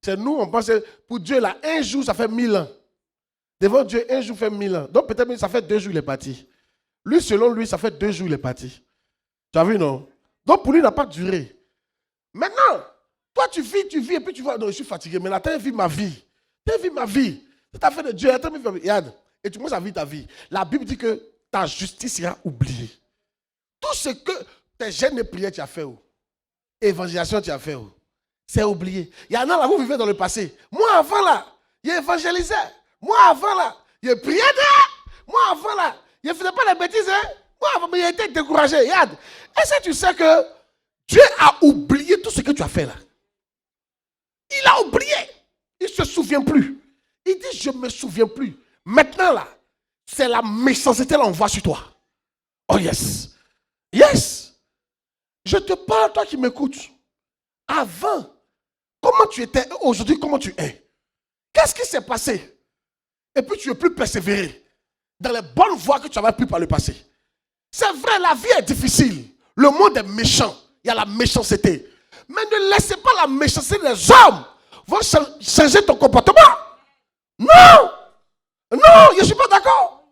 [SPEAKER 2] C'est nous, on pense, pour Dieu, là, un jour, ça fait 1000 ans. Devant Dieu, un jour fait 1000 ans. Donc peut-être ça fait 2 jours, il est parti. Lui, selon lui, ça fait 2 jours, il est parti. Tu as vu, non? Donc pour lui, il n'a pas duré. Maintenant, toi, tu vis, et puis tu vois, non, je suis fatigué. Mais là, tu as vu ma vie. Tu as vu ma vie. Tu as fait de Dieu. Tu as vu ma vie. Regarde. Et tu commences à vivre ta vie. La Bible dit que ta justice sera oubliée. Tout ce que tes jeûnes et prières tu as fait, évangélisation tu as fait, c'est oublié. Il y en a là, vous vivez dans le passé. Moi, avant là, il évangélisait. Moi, avant là, il priait. Moi, avant là, il ne faisait pas les bêtises. Moi, avant, mais il était découragé. Regarde. Est-ce que tu sais que Dieu a oublié tout ce que tu as fait là? Il a oublié. Il ne se souvient plus. Il dit, je ne me souviens plus. Maintenant là, c'est la méchanceté là, on voit sur toi. Oh yes. Yes. Je te parle, toi qui m'écoutes. Avant, comment tu étais, aujourd'hui, comment tu es? Qu'est-ce qui s'est passé? Et puis tu ne veux plus persévérer dans les bonnes voies que tu avais pris par le passé. C'est vrai, la vie est difficile. Le monde est méchant. Il y a la méchanceté. Mais ne laissez pas la méchanceté des hommes vont changer ton comportement. Non! Non, je ne suis pas d'accord.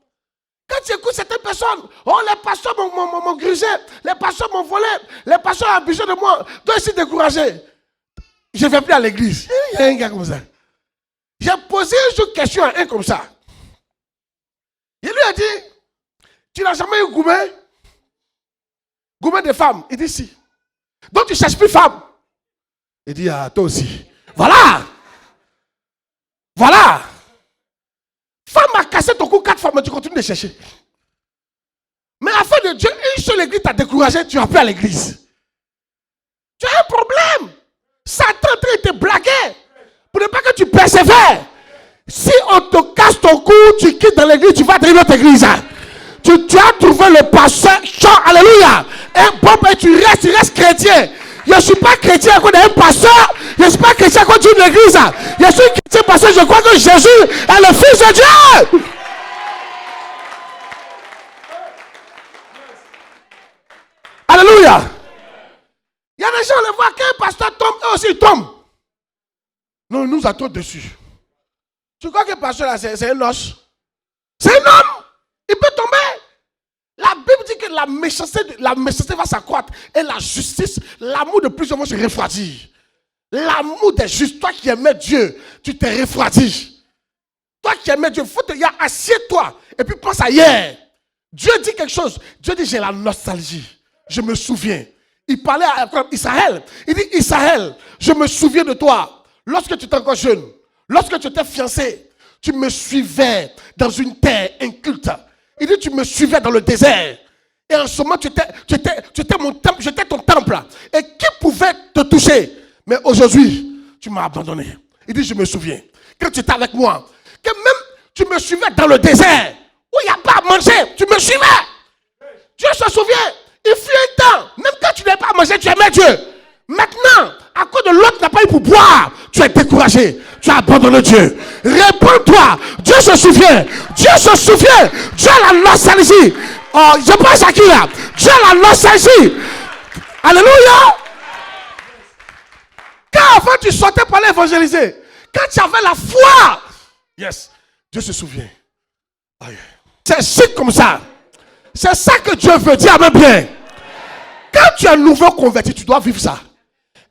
[SPEAKER 2] Quand tu écoutes certaines personnes, oh, les pasteurs m'ont grigé, les pasteurs m'ont volé, les pasteurs ont abusé de moi. Toi, je suis découragé. Je ne vais plus à l'église. Il y a un gars comme ça. J'ai posé une question à un comme ça. Il lui a dit, tu n'as jamais eu gourmet? Gourmet de femmes. Il dit si. Donc tu ne cherches plus femme. Il dit, ah, toi aussi. Voilà. Voilà. Femme a cassé ton cou 4 fois, mais tu continues de chercher. Mais à la fin de Dieu, une seule église t'a découragé, tu vas plus à l'église. Tu as un problème. Satan te blaguer pour ne pas que tu persévères. Si on te casse ton cou, tu quittes dans l'église, tu vas dans une autre église. Tu as trouvé le pasteur, alléluia. Et bon, ben, tu restes chrétien. Je ne suis pas chrétien à cause d'un pasteur. Je ne suis pas chrétien à cause d'une église. Je suis chrétien parce que je crois que Jésus est le Fils de Dieu. Alléluia. Il y a des gens, on les voit, quand un pasteur tombe, eux aussi ils tombent. Non, il nous a trop dessus. Tu crois que le pasteur là, c'est un os? C'est un homme. Il peut tomber. La Bible dit que la méchanceté va s'accroître. Et la justice, l'amour de plusieurs vont se refroidir. L'amour des justes, toi qui aimais Dieu, tu t'es refroidi. Toi qui aimais Dieu, assieds-toi. Et puis pense à hier. Dieu dit quelque chose. Dieu dit, j'ai la nostalgie. Je me souviens. Il parlait à Israël. Il dit, Israël, je me souviens de toi. Lorsque tu étais encore jeune, lorsque tu étais fiancé, tu me suivais dans une terre inculte. Il dit, tu me suivais dans le désert. Et en ce moment, tu étais mon temple, j'étais ton temple. Et qui pouvait te toucher? Mais aujourd'hui, tu m'as abandonné. Il dit, je me souviens. Quand tu étais avec moi, que même tu me suivais dans le désert, où il n'y a pas à manger, tu me suivais. Dieu se souvient. Il fut un temps, même quand tu n'avais pas à manger, tu aimais Dieu. Maintenant, à cause de l'autre n'a pas eu pour boire, tu es découragé, tu as abandonné Dieu. Réponds-toi, Dieu se souvient, Dieu se souvient, Dieu a la nostalgie. Oh, je pense à qui là? Dieu a la nostalgie. Alléluia. Quand avant tu sortais pour aller évangéliser, quand tu avais la foi, yes, Dieu se souvient. C'est chic comme ça. C'est ça que Dieu veut dire, même bien. quand tu es nouveau converti, tu dois vivre ça.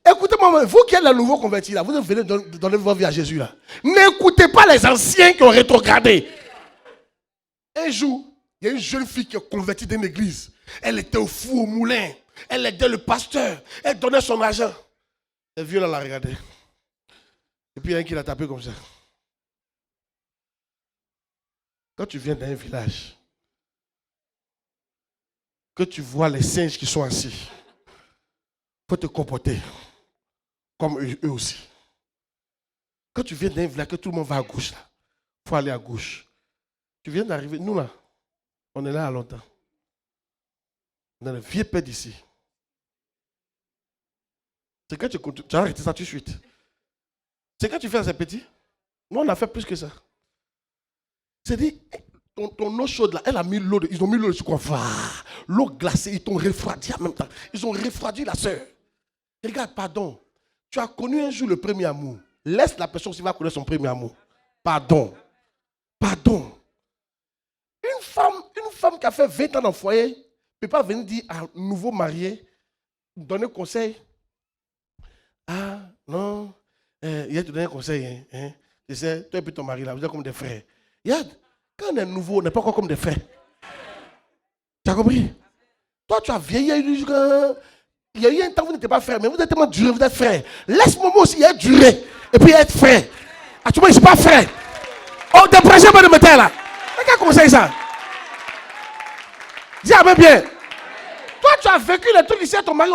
[SPEAKER 2] Écoutez-moi, vous qui êtes le nouveau converti, là, vous venez donner votre vie à Jésus. Là. N'écoutez pas les anciens qui ont rétrogradé. Un jour, il y a une jeune fille qui est convertie dans une église. Elle était au four, au moulin. Elle aidait le pasteur. Elle donnait son argent. Le vieux là l'a regardé. Et puis il y a un qui l'a tapé comme ça. Quand tu viens d'un village, que tu vois les singes qui sont assis, il faut te comporter comme eux aussi. Quand tu viens d'un village, que tout le monde va à gauche, il faut aller à gauche. Tu viens d'arriver, nous là, on est là à longtemps. On a le vieux père d'ici. C'est quand tu as arrêté ça tout de suite. C'est quand tu fais ces petits. Nous, on a fait plus que ça. C'est-à-dire, ton eau chaude là, elle a mis l'eau, ils ont mis l'eau sur quoi? L'eau glacée, ils t'ont refroidi en même temps. Ils ont refroidi la sœur. Regarde, pardon. Tu as connu un jour le premier amour. Laisse la personne qui va connaître son premier amour. Pardon. Pardon. Une femme qui a fait 20 ans dans le foyer ne peut pas venir dire à un nouveau marié, donner conseil. Ah, non. Il a te donné un conseil. Hein. Tu sais, toi et puis ton mari, là, vous êtes comme des frères. Regarde, quand on est nouveau, on n'est pas encore comme des frères. Tu as compris? Toi, tu as vieilli. Il y a eu un temps où vous n'étiez pas frères, mais vous êtes tellement duré, vous êtes frères. Laisse-moi aussi être duré et puis être frère. Ah, tu vois, je ne suis pas frère. Oh, des prêcheurs de me taire là. Quel conseil ça? Dis à bien. Toi, tu as vécu les trucs ici à ton mari.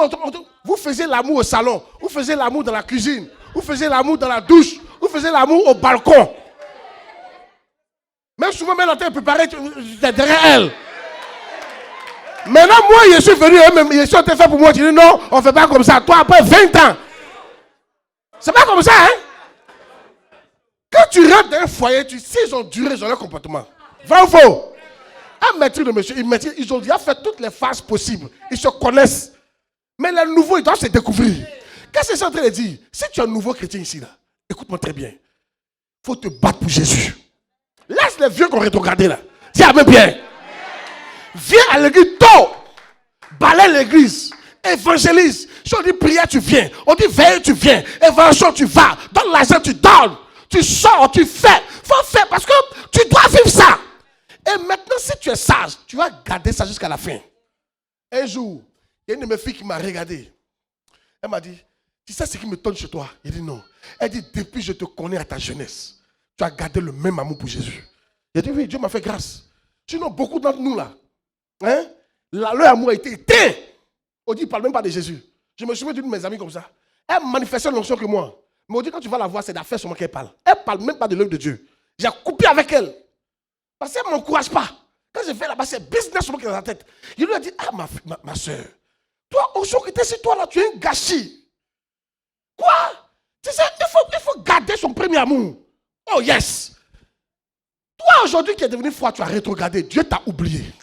[SPEAKER 2] Vous faisiez l'amour au salon. Vous faisiez l'amour dans la cuisine. Vous faisiez l'amour dans la douche. Vous faisiez l'amour au balcon. Même souvent, même l'entête préparée derrière elle. Maintenant, moi, je suis venu, je suis en train de faire pour moi. Tu dis non, on ne fait pas comme ça. Toi, après 20 ans. C'est pas comme ça, hein? Quand tu rentres dans un foyer, s'ils ont duré dans leur comportement. Vrai ou faux? Un maître de monsieur, ils ont déjà fait toutes les phases possibles. Ils se connaissent. Mais les nouveaux, ils doivent se découvrir. Qu'est-ce que c'est en train de dire? Si tu es un nouveau chrétien ici, là, écoute-moi très bien. Il faut te battre pour Jésus. Laisse les vieux qu'on rétrogradé là. Dis amen bien. Viens à l'église tôt. Balaye l'église. Évangélise. Si on dit prière, tu viens. On dit veille, tu viens. Évangile, tu vas. Donne l'argent, tu donnes. Tu sors, tu fais. Faut faire parce que tu dois vivre ça. Et maintenant, si tu es sage, tu vas garder ça jusqu'à la fin. Un jour, il y a une de mes filles qui m'a regardé. Elle m'a dit, tu sais ce qui me donne chez toi? Il dit non. Elle dit, depuis que je te connais à ta jeunesse, tu as gardé le même amour pour Jésus. Il a dit, oui, Dieu m'a fait grâce. Sinon, beaucoup d'entre nous là, hein, leur amour a été éteint. On dit, il ne parle même pas de Jésus. Je me souviens d'une de mes amies comme ça. Elle manifestait l'onction que moi. Mais on dit, quand tu vas la voir, c'est d'affaires seulement qu'elle parle. Elle ne parle même pas de l'œuvre de Dieu. J'ai coupé avec elle. Parce qu'elle ne m'encourage pas. Quand je vais là-bas, c'est business seulement qui est dans la tête. Il lui a dit, ah ma soeur, toi, aujourd'hui, tu es chez toi là, tu es un gâchis. Quoi? Tu sais, il faut garder son premier amour. Oh yes! Toi, aujourd'hui, qui es devenu froid, tu as rétrogradé. Dieu t'a oublié.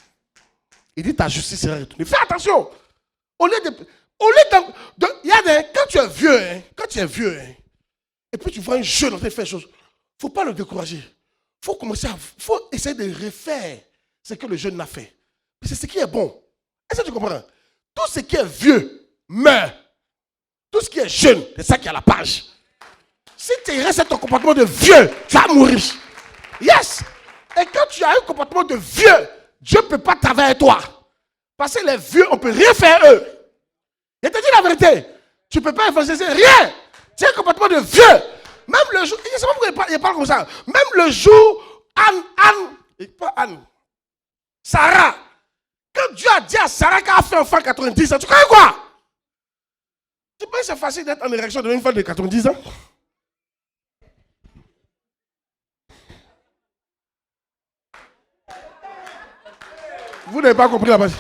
[SPEAKER 2] Il dit ta justice sera retournée. Fais attention. Au lieu de il y a des, quand tu es vieux, et puis tu vois un jeune en train de faire des choses, il ne faut pas le décourager. Faut essayer de refaire ce que le jeune a fait. C'est ce qui est bon. Est-ce que tu comprends? Tout ce qui est vieux meurt. Tout ce qui est jeune, c'est ça qui est à la page. Si tu restes ton comportement de vieux, tu vas mourir. Yes! Et quand tu as un comportement de vieux, Dieu ne peut pas travailler avec toi. Parce que les vieux, on ne peut rien faire eux. Je te dis la vérité. Tu ne peux pas évangéliser rien. Tu as un comportement de vieux. Même le jour, je ne sais pas pourquoi il parle comme ça. Même le jour, Sarah, quand Dieu a dit à Sarah qu'elle a fait enfant à 90 ans, tu crois quoi? Tu penses que c'est facile d'être en érection de une femme de 90 ans? Vous n'avez pas compris la base.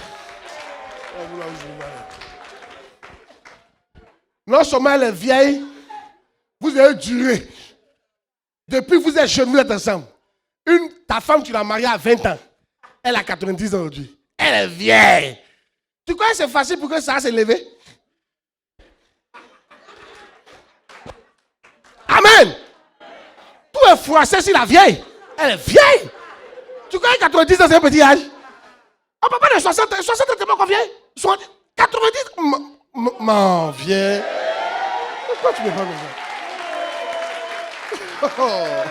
[SPEAKER 2] Non seulement elle est vieille, vous avez duré. Depuis que vous êtes jeunes, vous êtes ensemble. Ta femme, tu l'as mariée à 20 ans. Elle a 90 ans aujourd'hui. Elle est vieille. Tu crois que c'est facile pour que ça s'est levé? Amen. Tout est froissé sur la vieille. Elle est vieille. Tu crois que 90 ans, c'est un petit âge? On ne peut pas de 60 ans, c'est pas combien? 90, m'en viens. Pourquoi tu me parles comme ça?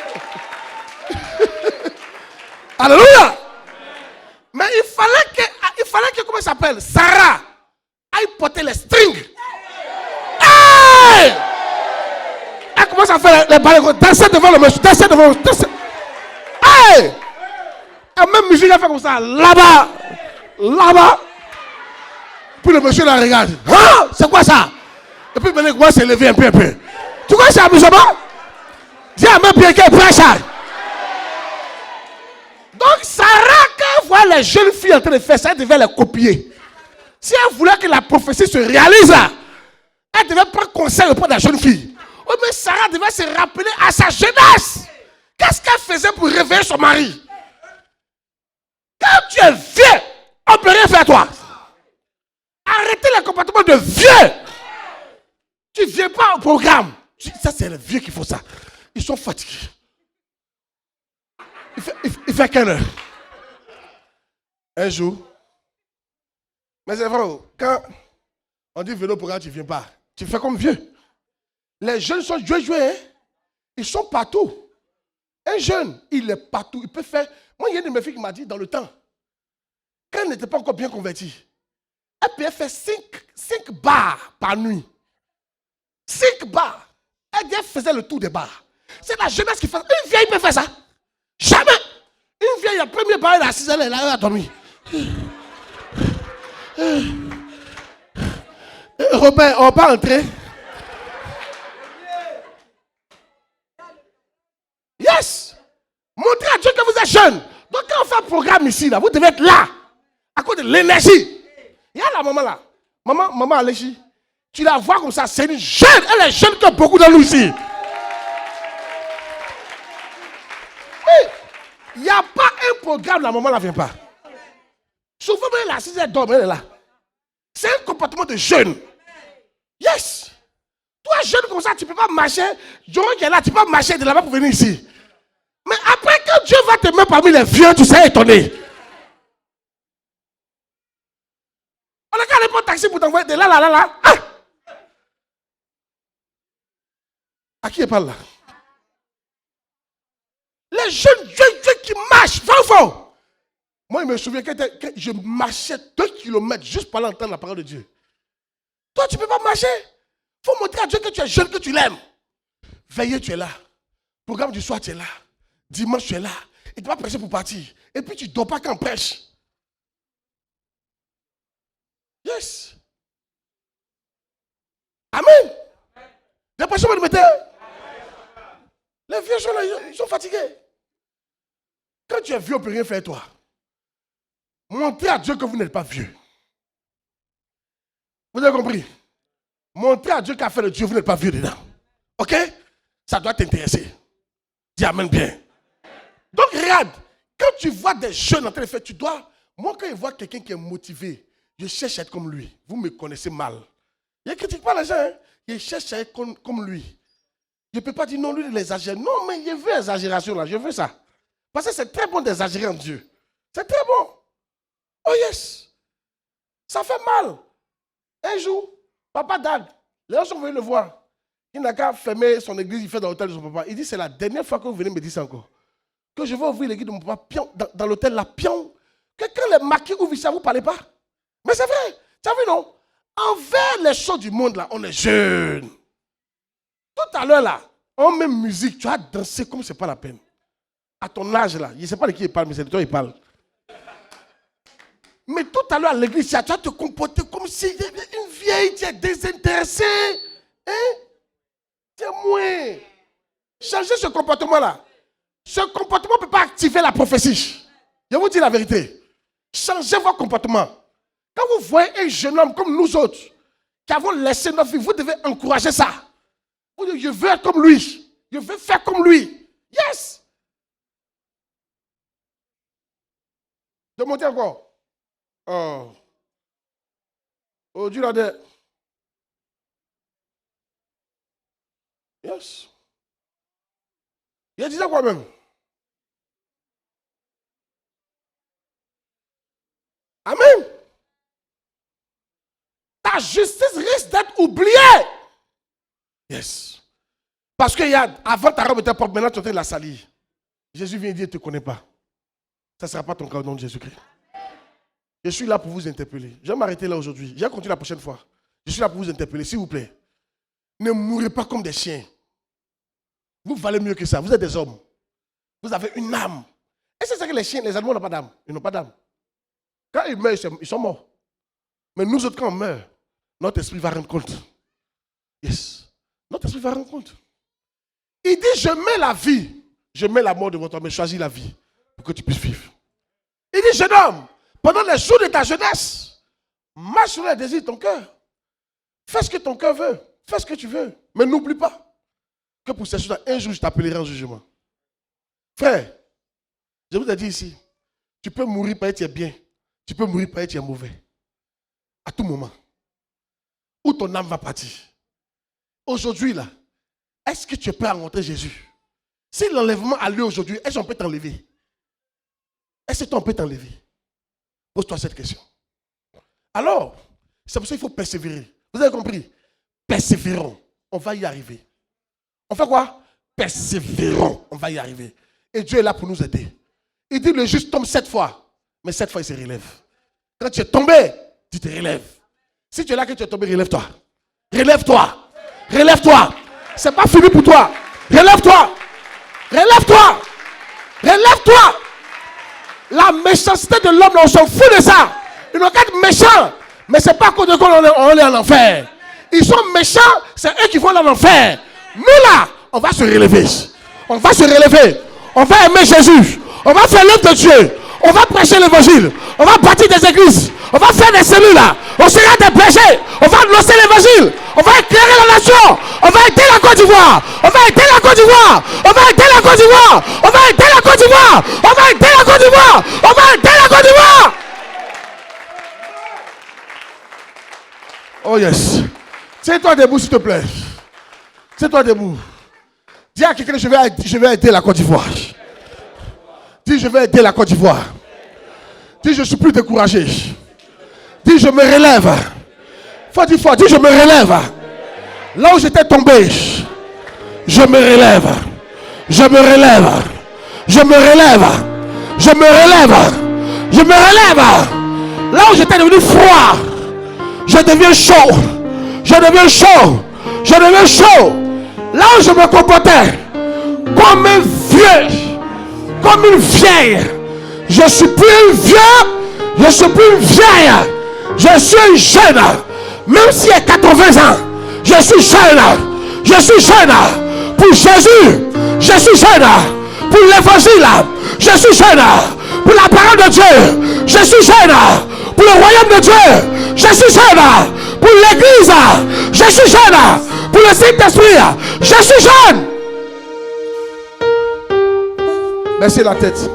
[SPEAKER 2] Alléluia. Mais il fallait que, comment ça s'appelle, Sarah aille porter les strings. Hey! Elle commence à faire les balais, danser devant le monsieur, danser devant le monsieur. Hey! Et même musique, elle fait comme ça, là-bas, là-bas. Puis le monsieur la regarde. Hein? C'est quoi ça? Et puis maintenant, il commence à s'élever un peu, un peu. Tu vois, c'est amusement? Dis à même bien qu'elle prêche. Donc, Sarah, quand elle voit les jeunes filles en train de faire ça, elle devait les copier. Si elle voulait que la prophétie se réalise, elle devait prendre conseil auprès de la jeune fille. Oh, mais Sarah devait se rappeler à sa jeunesse. Qu'est-ce qu'elle faisait pour réveiller son mari? Quand tu es vieux, on ne peut rien faire à toi. Arrêtez le comportement de vieux. Tu ne viens pas au programme. Ça, c'est les vieux qui font ça. Ils sont fatigués. Il fait quelle heure? Un jour. Mais c'est vrai, quand on dit venez au programme, tu ne viens pas. Tu fais comme vieux. Les jeunes sont joués, hein? Ils sont partout. Un jeune, il est partout. Il peut faire. Moi, il y a une de mes filles qui m'a dit dans le temps, quand elle n'était pas encore bien convertie, elle pouvait faire 5 bars par nuit. 5 bars. Elle faisait le tour des bars. C'est la jeunesse qui fait ça. Une vieille peut faire ça. Jamais. Une vieille, la première bar, elle est assise, elle est là, elle a dormi. Robert, on va pas entrer. Yes. Montrez à Dieu que vous êtes jeune. Donc quand on fait un programme ici, là, vous devez être là. À cause de l'énergie. Il y a la maman là. Maman Aléchi. Tu la vois comme ça, c'est une jeune. Elle est jeune comme beaucoup de nous ici. Il n'y a pas un programme, la maman ne vient pas. Souvent, elle est assise, elle dort, elle est là. C'est un comportement de jeune. Yes. Toi, jeune comme ça, tu ne peux pas marcher. Joran qui est là, tu ne peux pas marcher de là-bas pour venir ici. Mais après, quand Dieu va te mettre parmi les vieux, tu seras étonné. On a qu'à aller prendre un taxi pour t'envoyer de là, là, là, là. Ah! À qui elle parle là? Les jeunes qui marchent, faux. Moi, je me souviens que je marchais 2 kilomètres juste pour entendre la parole de Dieu. Toi, tu ne peux pas marcher. Il faut montrer à Dieu que tu es jeune, que tu l'aimes. Veillez, tu es là. Programme du soir, tu es là. Dimanche, tu es là. Et tu vas prêcher pour partir. Et puis, tu ne dors pas quand on prêche. Yes. Amen. Les prêcheurs vont le mettre. Les vieux sont là, ils sont fatigués. Quand tu es vieux, on ne peut rien faire toi. Montrez à Dieu que vous n'êtes pas vieux. Vous avez compris? Montrez à Dieu qu'a fait le Dieu, vous n'êtes pas vieux dedans. Ok? Ça doit t'intéresser. Dis amen bien. Donc regarde, quand tu vois des jeunes en train de faire, tu dois... Moi, quand je vois quelqu'un qui est motivé, je cherche à être comme lui. Vous me connaissez mal. Je ne critique pas les gens. Hein? Je cherche à être comme lui. Je ne peux pas dire non, lui, il exagère. Non, mais je veux exagération là, je veux ça. Parce que c'est très bon d'exagérer en Dieu. C'est très bon. Oh yes. Ça fait mal. Un jour, papa Dag, les gens sont venus le voir. Il n'a qu'à fermer son église, il fait dans l'hôtel de son papa. Il dit, c'est la dernière fois que vous venez me dire ça encore. Que je vais ouvrir l'église de mon papa, pion, dans l'hôtel, là, pion. Que quand les maquis ouvrent ça, vous ne parlez pas. Mais c'est vrai. Tu as vu, non? Envers les choses du monde, là, on est jeunes. Tout à l'heure, là, on met musique, tu as dansé comme ce n'est pas la peine. À ton âge, là, je ne sais pas de qui il parle, mais c'est de toi il parle. Mais tout à l'heure à l'église, tu vas te comporter comme si une vieille, tu es désintéressé. Hein? Tu es moins. Changez ce comportement-là. Ce comportement ne peut pas activer la prophétie. Je vous dis la vérité. Changez votre comportement. Quand vous voyez un jeune homme comme nous autres, qui avons laissé notre vie, vous devez encourager ça. Vous dites, je veux être comme lui. Je veux faire comme lui. Yes. Demandez encore. Oh, Dieu l'a dit. Yes. Il a dit ça quoi même? Amen. ta justice risque d'être oubliée. Yes. Parce que avant ta robe était propre, maintenant tu es en train de la salir. Jésus vient dire, il ne te connaît pas. Ça ne sera pas ton cas au nom de Jésus-Christ. Je suis là pour vous interpeller. Je vais m'arrêter là aujourd'hui. Je vais continuer la prochaine fois. Je suis là pour vous interpeller, s'il vous plaît. Ne mourrez pas comme des chiens. Vous valez mieux que ça. Vous êtes des hommes. Vous avez une âme. Et c'est ça que les chiens, les animaux n'ont pas d'âme. Ils n'ont pas d'âme. Quand ils meurent, ils sont morts. Mais nous autres, quand on meurt, notre esprit va rendre compte. Yes. Notre esprit va rendre compte. Il dit, je mets la vie. Je mets la mort devant toi, mais choisis la vie pour que tu puisses vivre. Il dit, jeune homme, pendant les jours de ta jeunesse, marche sur les désirs de ton cœur. Fais ce que ton cœur veut. Fais ce que tu veux. Mais n'oublie pas que pour ces choses-là, un jour, je t'appellerai en jugement. Frère, je vous ai dit ici, tu peux mourir parce que tu es bien. Tu peux mourir parce que tu es mauvais. À tout moment. Où ton âme va partir. Aujourd'hui, là, est-ce que tu es prêt à rencontrer Jésus? Si l'enlèvement a lieu aujourd'hui, est-ce qu'on peut t'enlever? Est-ce qu'on peut t'enlever? Pose-toi cette question. Alors, c'est pour ça qu'il faut persévérer. Vous avez compris? Persévérons. On va y arriver. On fait quoi? Persévérons. On va y arriver. Et Dieu est là pour nous aider. Il dit le juste tombe 7 fois. Mais 7 fois, il se relève. Quand tu es tombé, tu te relèves. Si tu es là que tu es tombé, relève-toi. Relève-toi. Relève-toi. C'est pas fini pour toi. Relève-toi. Relève-toi. Relève-toi. La méchanceté de l'homme, on s'en fout de ça. Ils n'ont qu'à être méchants. Mais c'est pas à cause de quoi on est en enfer. Ils sont méchants, c'est eux qui vont en enfer. Nous là, on va se relever. On va se relever. On va aimer Jésus. On va faire l'œuvre de Dieu. On va prêcher l'évangile. On va bâtir des églises. On va faire des cellules là. On sera des bergers. On va annoncer l'évangile. On va éclairer la nation. On va aider la Côte d'Ivoire. On va aider la Côte d'Ivoire. On va aider la Côte d'Ivoire. On va aider la Côte d'Ivoire. On va aider la Côte d'Ivoire. On va aider la Côte d'Ivoire. Oh yes. Tiens-toi debout s'il te plaît. Tiens-toi debout. Dis à quelqu'un, je vais aider la Côte d'Ivoire. Dis, je vais aider la Côte d'Ivoire. Dis, je ne suis plus découragé. Dis, je me relève. Faut dire fort, dis, je me relève. Là où j'étais tombé, je me relève. Je me relève. Je me relève. Je me relève. Je me relève. Là où j'étais devenu froid, je deviens chaud. Je deviens chaud. Je deviens chaud. Là où je me comportais comme un vieux, comme une vieille, je suis plus un vieux, je suis plus une vieille, je suis jeune. Même s'il y a 80 ans, je suis jeune. Je suis jeune pour Jésus. Je suis jeune pour l'évangile. Je suis jeune pour la parole de Dieu. Je suis jeune pour le royaume de Dieu. Je suis jeune pour l'église. Je suis jeune pour le Saint-Esprit. Je suis jeune. Baissez la tête.